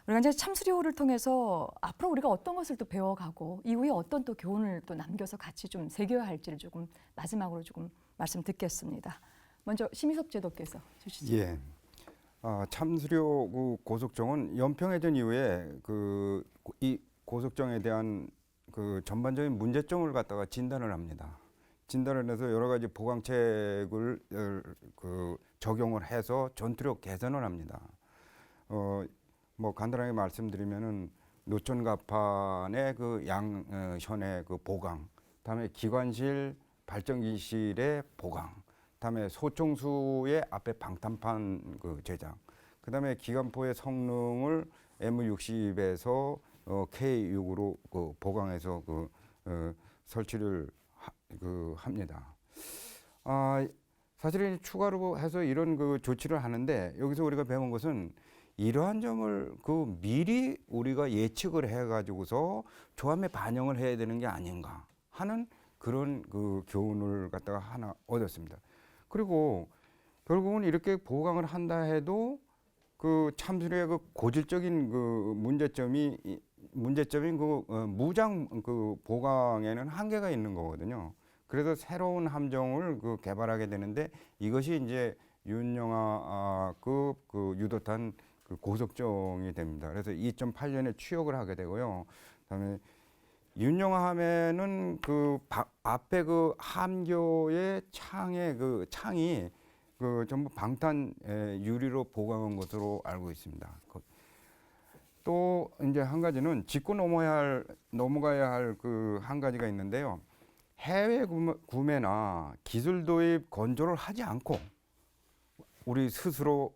우리가 이제 참수리호를 통해서 앞으로 우리가 어떤 것을 또 배워가고 이후에 어떤 또 교훈을 또 남겨서 같이 좀 새겨야 할지를 조금 마지막으로 조금 말씀 듣겠습니다. 먼저 심희섭 제도께서 주시죠. 예. 참수료 그 고속정은 연평해전 이후에 이 고속정에 대한 그 전반적인 문제점을 갖다가 진단을 합니다. 진단을 해서 여러 가지 보강책을 적용을 해서 전투력 개선을 합니다. 뭐 간단하게 말씀드리면은 노천 갑판의 그 양현의 그 보강, 다음에 기관실 발전기실의 보강, 다음에 소총수의 앞에 방탄판 그 제작, 그다음에 기관포의 성능을 M60에서 K6으로 그 보강해서 설치를 합니다. 사실은 추가로 해서 이런 그 조치를 하는데 여기서 우리가 배운 것은 이러한 점을 미리 우리가 예측을 해가지고서 조함에 반영을 해야 되는 게 아닌가 하는 그런 그 교훈을 갖다가 하나 얻었습니다. 그리고 결국은 이렇게 보강을 한다 해도 그 참수료의 그 고질적인 그 문제점인 무장 보강에는 한계가 있는 거거든요. 그래서 새로운 함정을 개발하게 되는데 이것이 이제 윤영하급 유도탄 고속정이 됩니다. 그래서 2008년에 취역을 하게 되고요. 그다음에 윤영하 하면은 앞에 함교의 창이 전부 방탄 유리로 보강한 것으로 알고 있습니다. 또 이제 한 가지는 짚고 넘어가야 할 한 가지가 있는데요. 해외 구매나 기술 도입 건조를 하지 않고 우리 스스로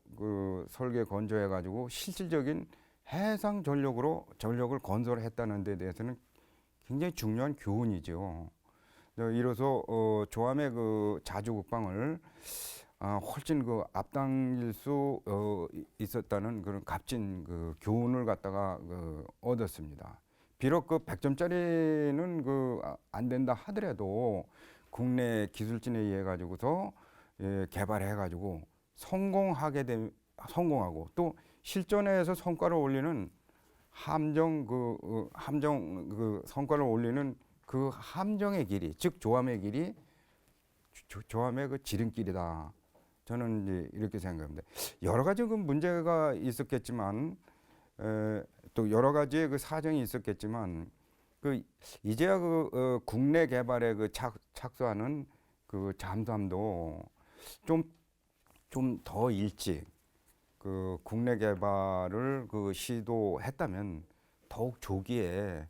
설계 건조해 가지고 실질적인 해상 전력을 건설했다는 데 대해서는 굉장히 중요한 교훈이죠. 이로써 조함의 자주 국방을 훨씬 앞당길 수 있었다는 그런 값진 교훈을 갖다가 얻었습니다. 비록 100점짜리는 안 된다 하더라도 국내 기술진에 의해 가지고서 개발해 가지고 성공하고 또 실전에서 성과를 올리는 성과를 올리는 그 함정의 길이, 즉 조함의 길이 조함의 지름길이다. 저는 이제 이렇게 생각합니다. 여러 가지 문제가 있었겠지만 또 여러 가지의 사정이 있었겠지만 이제야 국내 개발에 착수하는 잠수함도 좀 더 일찍 국내 개발을 시도했다면 더욱 조기에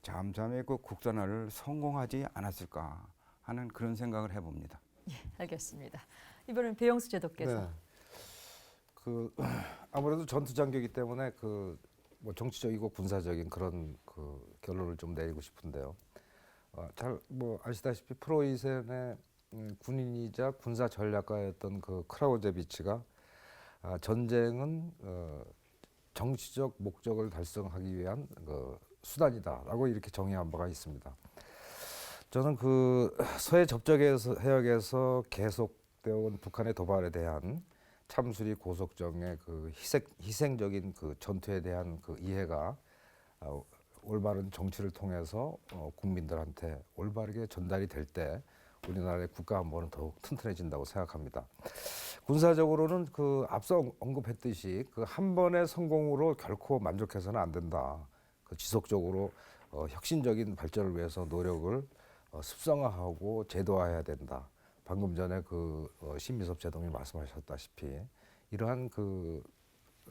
잠수함의 국산화를 성공하지 않았을까 하는 그런 생각을 해봅니다. 예, 알겠습니다. 이번엔 배영수 제도께서. 네. 아무래도 전투 장교이기 때문에 뭐 정치적이고 군사적인 그런 결론을 좀 내리고 싶은데요. 잘 뭐 아시다시피 프로이센의 군인이자 군사 전략가였던 크라우제비치가 전쟁은 정치적 목적을 달성하기 위한 수단이다라고 이렇게 정의한 바가 있습니다. 저는 서해 접적해역에서 계속되어 온 북한의 도발에 대한 참수리 고속정의 희생적인 전투에 대한 이해가 올바른 정치를 통해서 국민들한테 올바르게 전달이 될 때 우리나라의 국가 안보는 더욱 튼튼해진다고 생각합니다. 군사적으로는 앞서 언급했듯이 한 번의 성공으로 결코 만족해서는 안 된다. 지속적으로 혁신적인 발전을 위해서 노력을 습성화하고 제도화해야 된다. 방금 전에 심미섭 제동이 말씀하셨다시피 이러한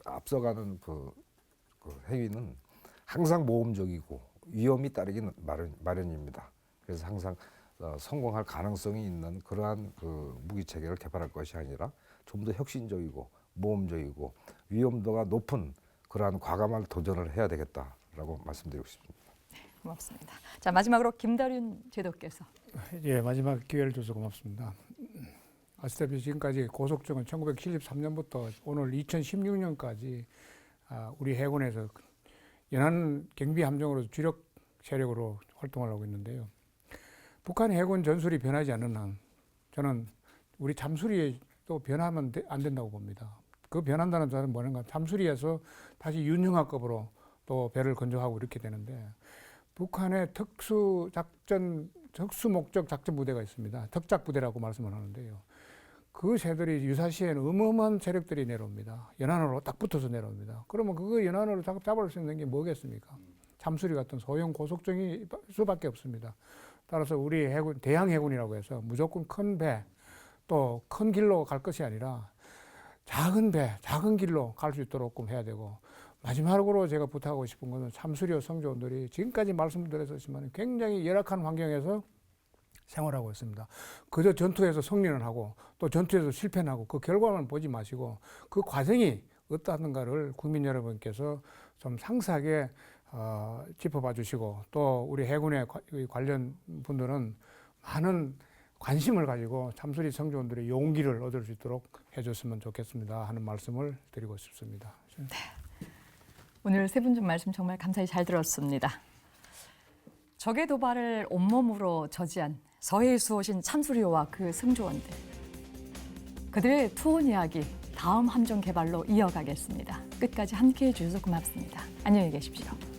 앞서가는 행위는 항상 모험적이고 위험이 따르긴 마련입니다. 그래서 항상 성공할 가능성이 있는 그러한 무기 체계를 개발할 것이 아니라 좀 더 혁신적이고 모험적이고 위험도가 높은 그러한 과감한 도전을 해야 되겠다라고 말씀드리고 싶습니다. 고맙습니다. 자, 마지막으로 김다륜 제도께서. 예, 마지막 기회를 줘서 고맙습니다. 아시다시피 지금까지 고속정은 1973년부터 오늘 2016년까지 우리 해군에서 연안 경비 함정으로 주력 세력으로 활동을 하고 있는데요. 북한 해군 전술이 변하지 않는 한 저는 우리 잠수리도 변하면 안 된다고 봅니다. 변한다는 뜻은 뭐냐면 잠수리에서 다시 윤영하급으로 또 배를 건조하고 이렇게 되는데 북한의 특수목적 작전부대가 있습니다. 특작부대라고 말씀을 하는데요. 그 새들이 유사시에는 어마어마한 세력들이 내려옵니다. 연안으로 딱 붙어서 내려옵니다. 그러면 그거 연안으로 잡을 수 있는 게 뭐겠습니까? 참수리 같은 소형 고속정이 수밖에 없습니다. 따라서 우리 해군, 대양 해군이라고 해서 무조건 큰 배, 또 큰 길로 갈 것이 아니라 작은 배, 작은 길로 갈 수 있도록 좀 해야 되고, 마지막으로 제가 부탁하고 싶은 것은 참수리호 성조원들이 지금까지 말씀드렸지만 굉장히 열악한 환경에서 생활하고 있습니다. 그저 전투에서 승리는 하고 또 전투에서 실패는 하고 그 결과만 보지 마시고 그 과정이 어떠한가를 국민 여러분께서 좀 상세하게 짚어봐 주시고, 또 우리 해군의 관련 분들은 많은 관심을 가지고 참수리 성조원들의 용기를 얻을 수 있도록 해줬으면 좋겠습니다 하는 말씀을 드리고 싶습니다. 오늘 세 분 좀 말씀 정말 감사히 잘 들었습니다. 적의 도발을 온몸으로 저지한 서해에 수호신 참수리호와 그 승조원들. 그들의 투혼 이야기 다음 함정 개발로 이어가겠습니다. 끝까지 함께해 주셔서 고맙습니다. 안녕히 계십시오.